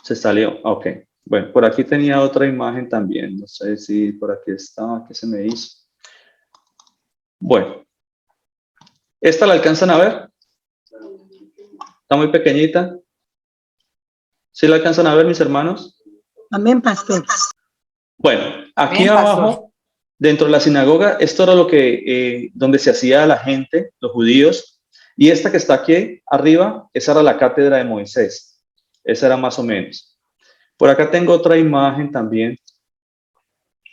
se salió. Ok. Bueno, por aquí tenía otra imagen también. No sé si por aquí estaba, ¿qué se me hizo? Bueno, ¿esta la alcanzan a ver? Está muy pequeñita. ¿Sí la alcanzan a ver, mis hermanos? Amén, pastor. Bueno, aquí Amén, pastor. abajo, dentro de la sinagoga, esto era lo que, donde se hacía la gente, los judíos, y esta que está aquí arriba, esa era la cátedra de Moisés. Esa era más o menos. Por acá tengo otra imagen también.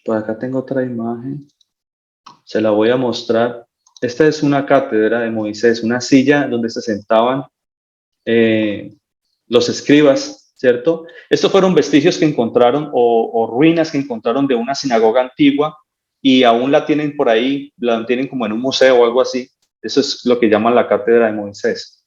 Por acá tengo otra imagen. Se la voy a mostrar. Esta es una cátedra de Moisés, una silla donde se sentaban los escribas, ¿cierto? Estos fueron vestigios que encontraron o ruinas que encontraron de una sinagoga antigua, y aún la tienen por ahí, la tienen como en un museo o algo así. Eso es lo que llaman la cátedra de Moisés.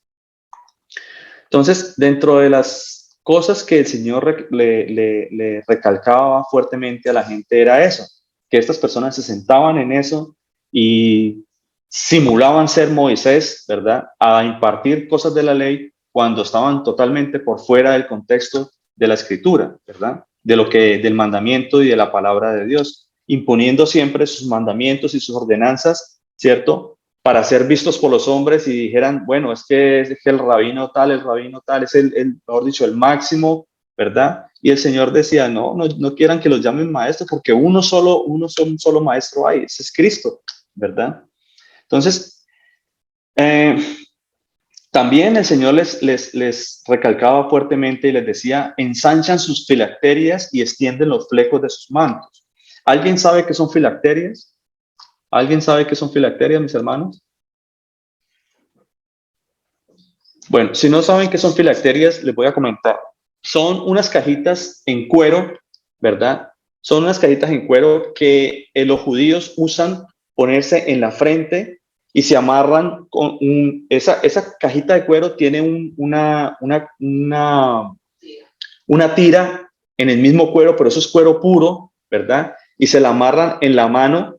Entonces, dentro de las cosas que el Señor le recalcaba fuertemente a la gente era eso, que estas personas se sentaban en eso y simulaban ser Moisés, ¿verdad? A impartir cosas de la ley cuando estaban totalmente por fuera del contexto de la escritura, ¿verdad? Del mandamiento y de la palabra de Dios, imponiendo siempre sus mandamientos y sus ordenanzas, ¿cierto? Para ser vistos por los hombres y dijeran, bueno, es que el rabino tal es mejor dicho, el máximo, ¿verdad? Y el Señor decía, no quieran que los llamen maestros, porque un solo maestro hay, ese es Cristo, ¿verdad? Entonces, también el Señor les recalcaba fuertemente y les decía, ensanchan sus filacterias y extienden los flecos de sus mantos. ¿Alguien sabe qué son filacterias? ¿Alguien sabe qué son filacterias, mis hermanos? Bueno, si no saben qué son filacterias, les voy a comentar. Son unas cajitas en cuero, ¿verdad? Son unas cajitas en cuero que los judíos usan ponerse en la frente y se amarran con esa cajita de cuero tiene una tira en el mismo cuero, pero eso es cuero puro, ¿verdad? Y se la amarran en la mano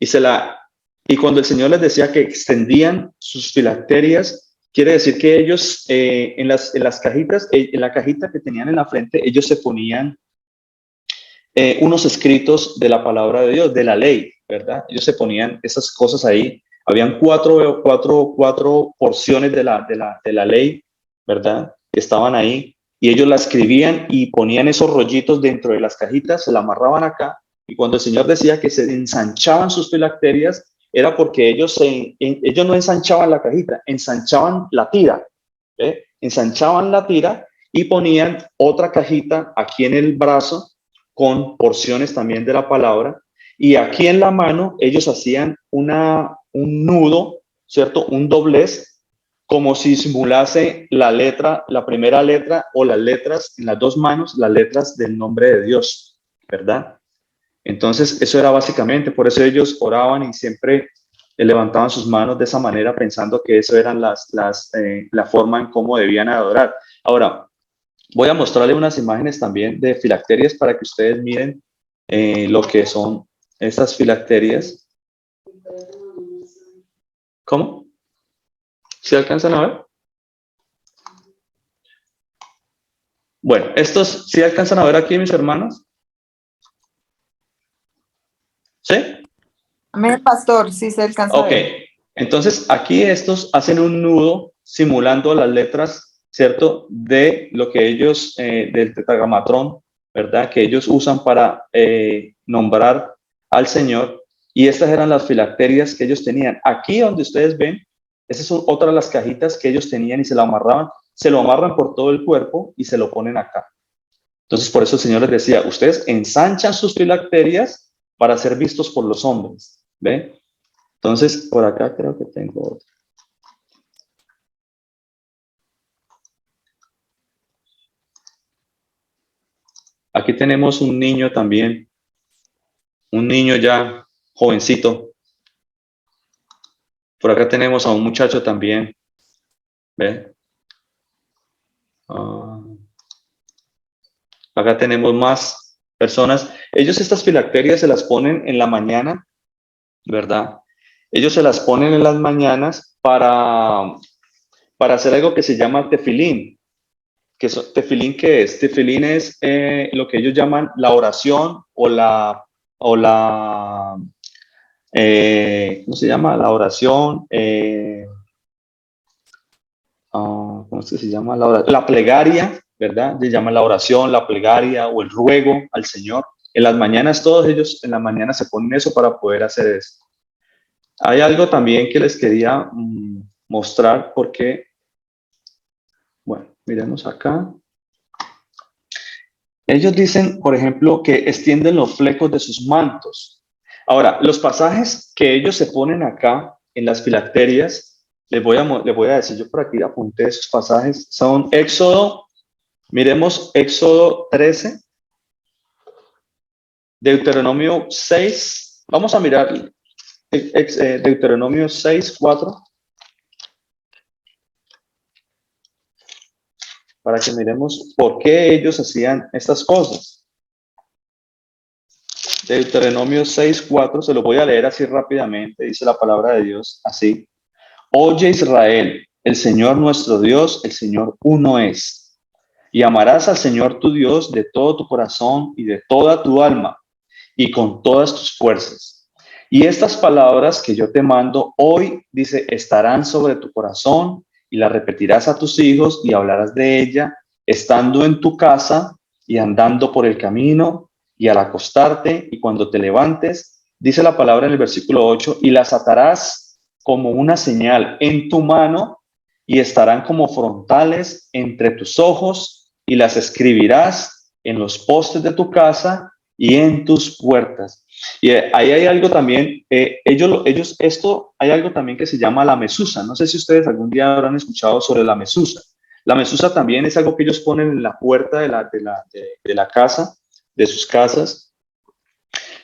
y cuando el Señor les decía que extendían sus filacterias, quiere decir que ellos en las cajitas, en la cajita que tenían en la frente, ellos se ponían unos escritos de la palabra de Dios, de la ley, ¿verdad? Ellos se ponían esas cosas ahí. Habían cuatro porciones de la ley, ¿verdad? Que estaban ahí y ellos la escribían y ponían esos rollitos dentro de las cajitas, se la amarraban acá y cuando el Señor decía que se ensanchaban sus filacterias, era porque ellos no ensanchaban la cajita, ensanchaban la tira, ¿eh? Ensanchaban la tira y ponían otra cajita aquí en el brazo con porciones también de la palabra y aquí en la mano ellos hacían un nudo, ¿cierto? Un doblez, como si simulase la primera letra o las letras en las dos manos, las letras del nombre de Dios, ¿verdad? Entonces, eso era básicamente, por eso ellos oraban y siempre levantaban sus manos de esa manera, pensando que eso eran la forma en cómo debían adorar. Ahora, voy a mostrarle unas imágenes también de filacterias para que ustedes miren lo que son estas filacterias. ¿Cómo? ¿Sí alcanzan a ver? Bueno, estos sí alcanzan a ver aquí, mis hermanos. ¿Sí? Amén, pastor, sí se alcanza a ver. Ok, entonces aquí estos hacen un nudo simulando las letras, ¿cierto? De lo que ellos, del tetragamatrón, ¿verdad? Que ellos usan para nombrar al Señor. Y estas eran las filacterias que ellos tenían. Aquí donde ustedes ven, esas son otras de las cajitas que ellos tenían y se lo amarran por todo el cuerpo y se lo ponen acá. Entonces por eso el Señor les decía, ustedes ensanchan sus filacterias para ser vistos por los hombres, ¿ven? Entonces, por acá creo que tengo otro. Aquí tenemos un niño también, un niño ya jovencito. Por acá tenemos a un muchacho también. ¿Ve? Acá tenemos más personas. Ellos estas filacterias se las ponen en la mañana, ¿verdad? Ellos se las ponen en las mañanas para hacer algo que se llama tefilín. ¿Tefilín qué es? Tefilín es lo que ellos llaman la oración ¿cómo se llama? La oración, ¿cómo es que se llama? La plegaria, ¿verdad? Se llama la oración, la plegaria o el ruego al Señor. En las mañanas, todos ellos en la mañana se ponen eso para poder hacer eso. Hay algo también que les quería mostrar porque, bueno, miremos acá. Ellos dicen, por ejemplo, que extienden los flecos de sus mantos. Ahora, los pasajes que ellos se ponen acá en las filacterias, les voy a decir, yo por aquí apunté esos pasajes, son Éxodo, miremos Éxodo 13, Deuteronomio 6, vamos a mirar Deuteronomio 6, 4. para que miremos por qué ellos hacían estas cosas. Deuteronomio 6:4, se lo voy a leer así rápidamente, dice la palabra de Dios así. Oye Israel, el Señor nuestro Dios, el Señor uno es. Y amarás al Señor tu Dios de todo tu corazón y de toda tu alma y con todas tus fuerzas. Y estas palabras que yo te mando hoy, dice, estarán sobre tu corazón y las repetirás a tus hijos y hablarás de ella, estando en tu casa y andando por el camino y al acostarte y cuando te levantes, dice la palabra en el versículo 8, y las atarás como una señal en tu mano y estarán como frontales entre tus ojos y las escribirás en los postes de tu casa y en tus puertas. Y ahí hay algo también, hay algo también que se llama la mesusa. No sé si ustedes algún día habrán escuchado sobre la mesusa. La mesusa también es algo que ellos ponen en la puerta de la casa, de sus casas,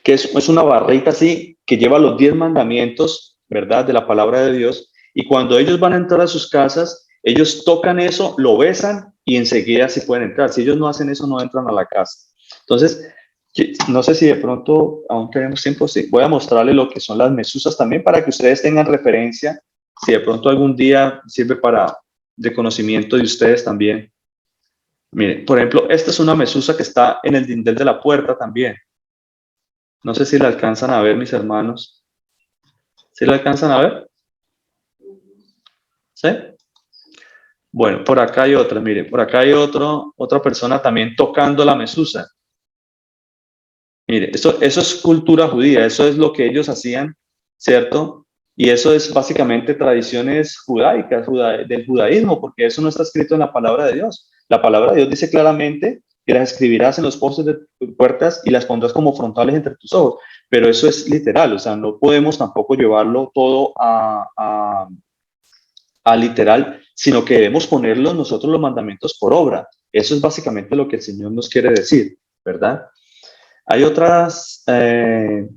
que es una barrita así que lleva los 10 mandamientos, ¿verdad?, de la palabra de Dios. Y cuando ellos van a entrar a sus casas, ellos tocan eso, lo besan y enseguida sí pueden entrar. Si ellos no hacen eso, no entran a la casa. Entonces, no sé si de pronto aún tenemos tiempo, sí. Voy a mostrarles lo que son las mesusas también para que ustedes tengan referencia, si de pronto algún día sirve de conocimiento de ustedes también. Miren, por ejemplo, esta es una mesusa que está en el dintel de la puerta también. No sé si la alcanzan a ver, mis hermanos. ¿Sí la alcanzan a ver? ¿Sí? Bueno, por acá hay otra, miren, por acá hay otra persona también tocando la mesusa. Mire, eso es cultura judía, eso es lo que ellos hacían, ¿cierto? Y eso es básicamente tradiciones judaicas, del judaísmo, porque eso no está escrito en la palabra de Dios. La palabra de Dios dice claramente que las escribirás en los postes de tus puertas y las pondrás como frontales entre tus ojos. Pero eso es literal, o sea, no podemos tampoco llevarlo todo a literal, sino que debemos ponerlo nosotros los mandamientos por obra. Eso es básicamente lo que el Señor nos quiere decir, ¿verdad? Hay otras, ahí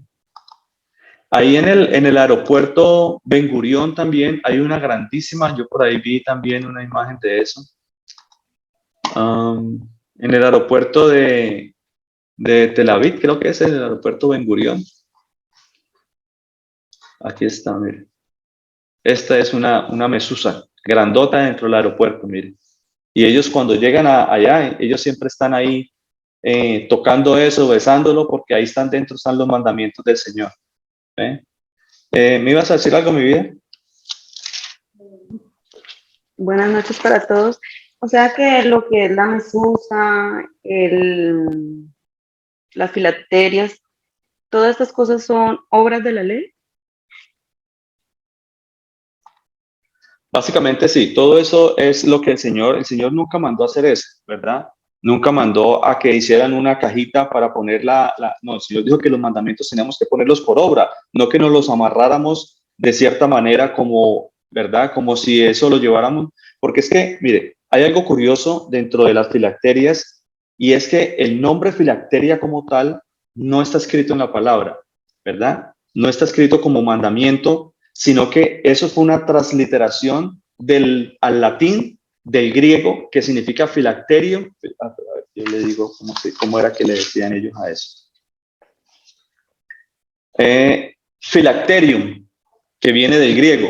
en el aeropuerto Ben Gurión también hay una grandísima, yo por ahí vi también una imagen de eso. En el aeropuerto de Tel Aviv, creo que es el aeropuerto Ben Gurión. Aquí está, miren. Esta es una mesusa grandota dentro del aeropuerto, miren. Y ellos cuando llegan allá, ellos siempre están ahí tocando eso, besándolo, porque ahí dentro están los mandamientos del Señor. ¿Me ibas a decir algo, mi vida? Buenas noches para todos. O sea que lo que es la mesusa, las filacterias, todas estas cosas son obras de la ley. Básicamente sí, todo eso es lo que el Señor nunca mandó a hacer eso, ¿verdad? Nunca mandó a que hicieran una cajita para poner no, el Señor dijo que los mandamientos teníamos que ponerlos por obra, no que nos los amarráramos de cierta manera como, ¿verdad? Como si eso lo lleváramos, porque es que, mire, hay algo curioso dentro de las filacterias y es que el nombre filacteria como tal no está escrito en la palabra, ¿verdad? No está escrito como mandamiento, sino que eso fue una transliteración al latín del griego, que significa filacterium. Yo le digo cómo era que le decían ellos a eso. Filacterium, que viene del griego.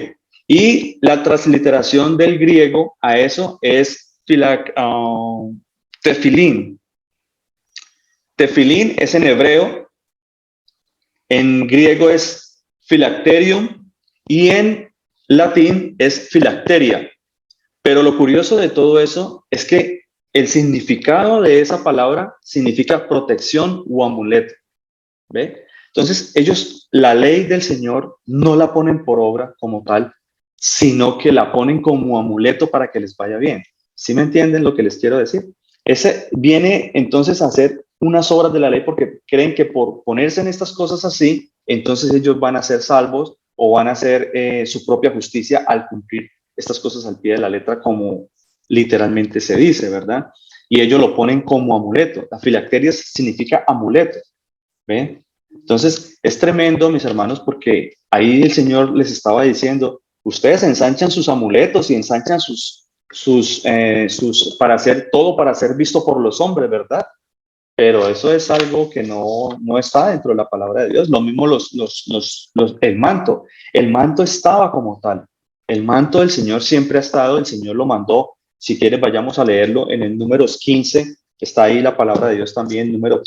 Y la transliteración del griego a eso es tefilín. Tefilín es en hebreo, en griego es filacterium, y en latín es filacteria. Pero lo curioso de todo eso es que el significado de esa palabra significa protección o amuleto. ¿Ve? Entonces, ellos, la ley del Señor no la ponen por obra como tal, sino que la ponen como amuleto para que les vaya bien. ¿Sí me entienden lo que les quiero decir? Ese viene entonces a ser unas obras de la ley porque creen que por ponerse en estas cosas así, entonces ellos van a ser salvos o van a hacer su propia justicia al cumplir estas cosas al pie de la letra como literalmente se dice, ¿verdad? Y ellos lo ponen como amuleto. La filacteria significa amuleto, ¿ven? Entonces es tremendo, mis hermanos, porque ahí el Señor les estaba diciendo, ustedes ensanchan sus amuletos y ensanchan sus para hacer todo, para ser visto por los hombres, ¿verdad? Pero eso es algo que no está dentro de la palabra de Dios. Lo mismo el manto. El manto estaba como tal. El manto del Señor siempre ha estado, el Señor lo mandó. Si quieres, vayamos a leerlo en el números 15. Está ahí la palabra de Dios también, números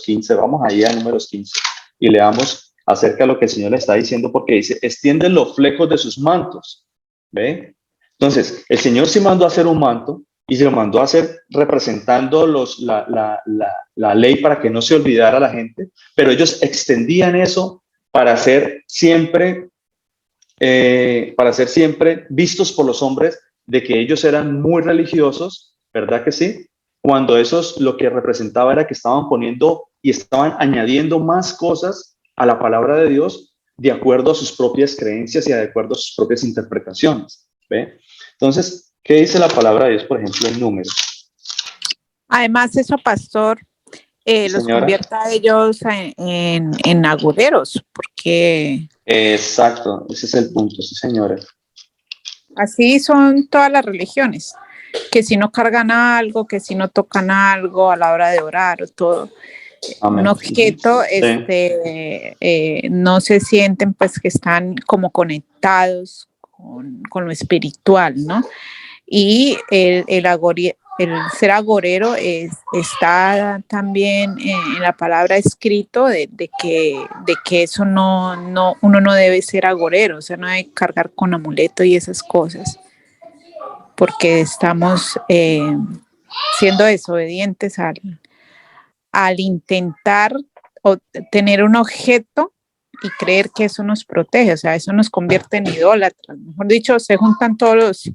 15. Vamos ahí a números 15 y leamos acerca de lo que el Señor le está diciendo, porque dice, extienden los flecos de sus mantos. ¿Ve? Entonces, el Señor sí mandó a hacer un manto, y se lo mandó a hacer representando la ley para que no se olvidara la gente, pero ellos extendían eso para ser siempre vistos por los hombres de que ellos eran muy religiosos, ¿verdad que sí? Cuando esos lo que representaba era que estaban poniendo y estaban añadiendo más cosas a la palabra de Dios de acuerdo a sus propias creencias y de acuerdo a sus propias interpretaciones, ¿ve? Entonces, ¿qué dice la palabra de Dios, por ejemplo, en Números? Además, eso, pastor, los Señora. convierte a ellos en agoreros, porque... Exacto, ese es el punto, sí, señora. Así son todas las religiones, que si no cargan algo, que si no tocan algo a la hora de orar o todo. Amén. Un objeto, Sí. no se sienten pues que están como conectados con lo espiritual, ¿no? Y el ser agorero está también en la palabra escrito de que eso uno no debe ser agorero, o sea, no debe cargar con amuleto y esas cosas, porque estamos siendo desobedientes al intentar tener un objeto y creer que eso nos protege, o sea, eso nos convierte en idólatras. Mejor dicho, se juntan todos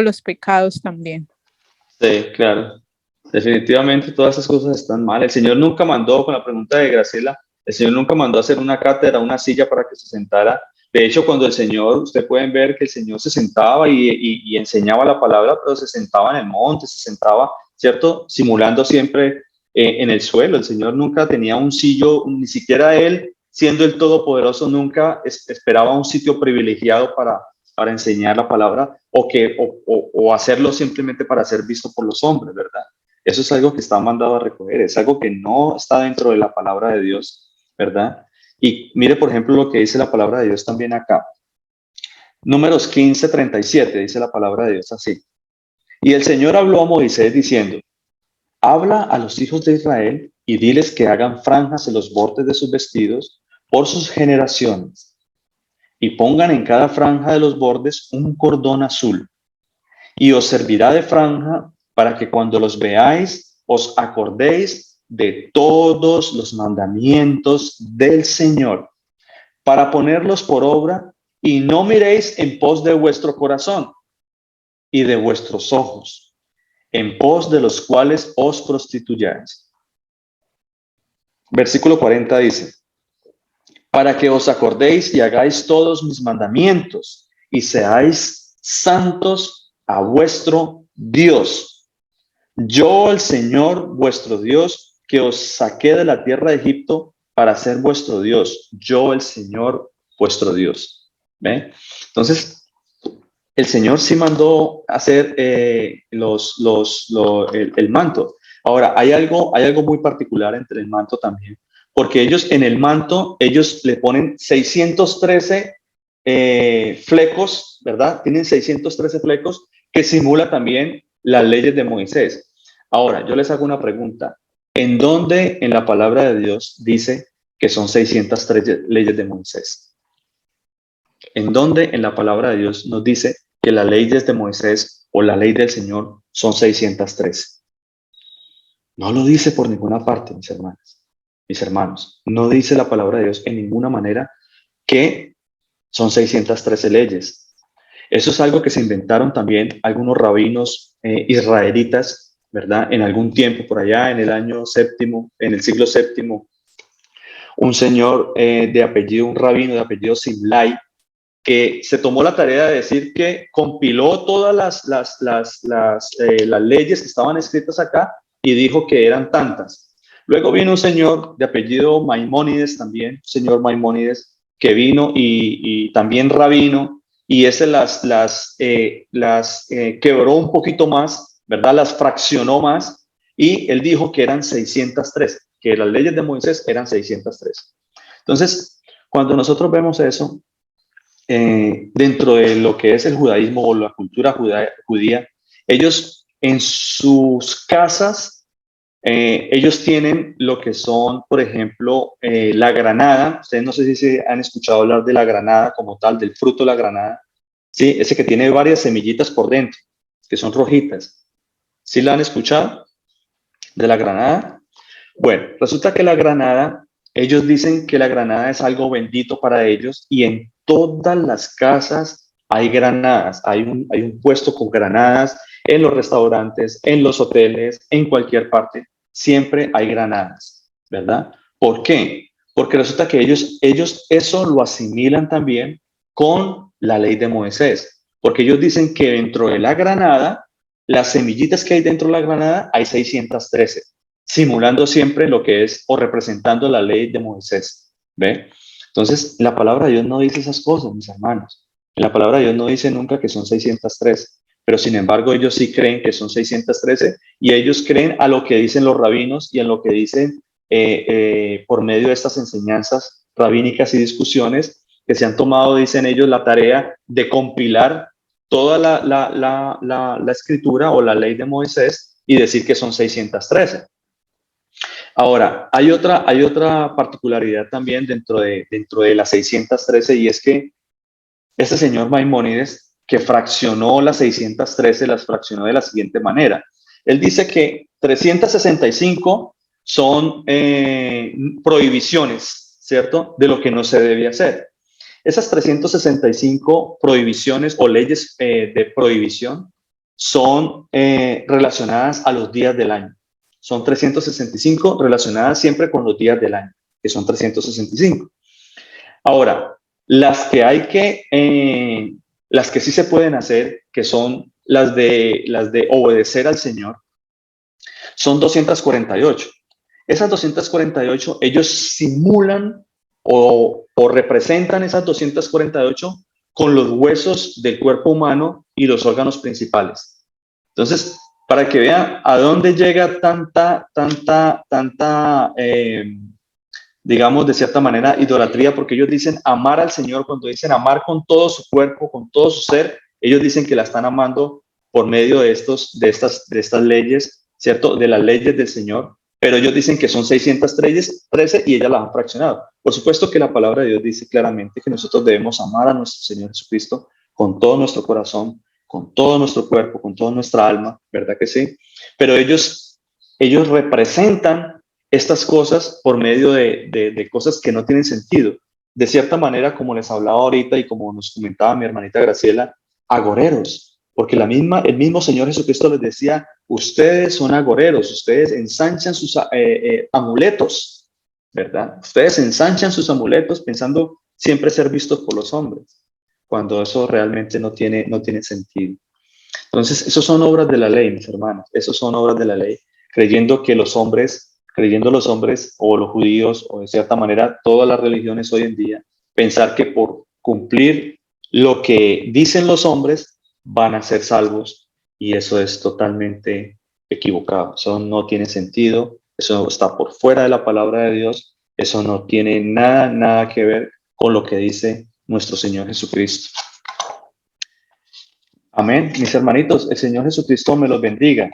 los pecados también. Sí, claro. Definitivamente todas esas cosas están mal. El Señor nunca mandó, con la pregunta de Graciela, el Señor nunca mandó a hacer una cátedra, una silla para que se sentara. De hecho, cuando el Señor, ustedes pueden ver que el Señor se sentaba y enseñaba la palabra, pero se sentaba en el monte, se sentaba, ¿cierto? Simulando siempre en el suelo. El Señor nunca tenía un sitio, ni siquiera Él, siendo el Todopoderoso, nunca esperaba un sitio privilegiado para enseñar la palabra o hacerlo simplemente para ser visto por los hombres, ¿verdad? Eso es algo que está mandado a recoger, es algo que no está dentro de la palabra de Dios, ¿verdad? Y mire, por ejemplo, lo que dice la palabra de Dios también acá. Números 15:37 dice la palabra de Dios así. Y el Señor habló a Moisés diciendo, habla a los hijos de Israel y diles que hagan franjas en los bordes de sus vestidos por sus generaciones y pongan en cada franja de los bordes un cordón azul y os servirá de franja para que cuando los veáis os acordéis de todos los mandamientos del Señor, para ponerlos por obra y no miréis en pos de vuestro corazón y de vuestros ojos, en pos de los cuales os prostituyáis. Versículo 40 dice, para que os acordéis y hagáis todos mis mandamientos y seáis santos a vuestro Dios. Yo, el Señor, vuestro Dios, que os saqué de la tierra de Egipto para ser vuestro Dios. Yo, el Señor, vuestro Dios. ¿Ve? Entonces, el Señor sí mandó hacer el manto. Ahora, hay algo muy particular entre el manto también, porque ellos en el manto, ellos le ponen 613 flecos, ¿verdad? Tienen 613 flecos que simula también las leyes de Moisés. Ahora, yo les hago una pregunta. ¿En dónde en la palabra de Dios dice que son 613 leyes de Moisés? ¿En dónde en la palabra de Dios nos dice que las leyes de Moisés o la ley del Señor son 613? No lo dice por ninguna parte, mis hermanos. No dice la palabra de Dios en ninguna manera que son 613 leyes. Eso es algo que se inventaron también algunos rabinos israelitas, ¿verdad? En algún tiempo, por allá en el año séptimo, en el siglo séptimo, un señor un rabino de apellido Simlai, que se tomó la tarea de decir que compiló todas las leyes que estaban escritas acá y dijo que eran tantas. Luego vino un señor de apellido Maimónides también, señor Maimónides, que vino y también rabino, y ese las quebró un poquito más, ¿verdad? Las fraccionó más, y él dijo que eran 613, que las leyes de Moisés eran 613. Entonces, cuando nosotros vemos eso, dentro de lo que es el judaísmo o la cultura judía, ellos en sus casas, ellos tienen lo que son, por ejemplo, la granada. Ustedes no sé si se han escuchado hablar de la granada como tal, del fruto de la granada, ¿sí? Ese que tiene varias semillitas por dentro, que son rojitas. ¿Sí la han escuchado? De la granada. Bueno, resulta que la granada, ellos dicen que la granada es algo bendito para ellos, y en todas las casas hay granadas. Hay un puesto con granadas en los restaurantes, en los hoteles, en cualquier parte. Siempre hay granadas, ¿verdad? ¿Por qué? Porque resulta que ellos eso lo asimilan también con la ley de Moisés, porque ellos dicen que dentro de la granada, las semillitas que hay dentro de la granada, hay 613, simulando siempre lo que es o representando la ley de Moisés. ¿Ve? Entonces, la palabra de Dios no dice esas cosas, mis hermanos. La palabra de Dios no dice nunca que son 613, pero sin embargo ellos sí creen que son 613, y ellos creen a lo que dicen los rabinos y a lo que dicen por medio de estas enseñanzas rabínicas y discusiones que se han tomado, dicen ellos, la tarea de compilar toda la escritura o la ley de Moisés y decir que son 613. Ahora, hay otra particularidad también dentro de las 613, y es que este señor Maimónides, que fraccionó las 613, las fraccionó de la siguiente manera. Él dice que 365 son prohibiciones, ¿cierto?, de lo que no se debe hacer. Esas 365 prohibiciones o leyes de prohibición son relacionadas a los días del año. Son 365 relacionadas siempre con los días del año, que son 365. Ahora, las que sí se pueden hacer, que son las de obedecer al Señor, son 248. Esas 248, ellos simulan o representan esas 248 con los huesos del cuerpo humano y los órganos principales. Entonces, para que vean a dónde llega tanta, digamos, de cierta manera, idolatría, porque ellos dicen amar al Señor. Cuando dicen amar con todo su cuerpo, con todo su ser, ellos dicen que la están amando por medio de estas leyes, ¿cierto? De las leyes del Señor, pero ellos dicen que son 613 y ellas las han fraccionado. Por supuesto que la palabra de Dios dice claramente que nosotros debemos amar a nuestro Señor Jesucristo con todo nuestro corazón, con todo nuestro cuerpo, con toda nuestra alma, ¿verdad que sí? Pero ellos representan estas cosas por medio de cosas que no tienen sentido. De cierta manera, como les hablaba ahorita y como nos comentaba mi hermanita Graciela, agoreros, porque el mismo Señor Jesucristo les decía, ustedes son agoreros, ustedes ensanchan sus amuletos, ¿verdad? Ustedes ensanchan sus amuletos pensando siempre ser vistos por los hombres, cuando eso realmente no tiene sentido. Entonces, eso son obras de la ley, mis hermanos, eso son obras de la ley, creyendo los hombres o los judíos, o de cierta manera todas las religiones hoy en día, pensar que por cumplir lo que dicen los hombres van a ser salvos, y eso es totalmente equivocado. Eso no tiene sentido, eso está por fuera de la palabra de Dios, eso no tiene nada que ver con lo que dice nuestro Señor Jesucristo. Amén. Mis hermanitos, el Señor Jesucristo me los bendiga.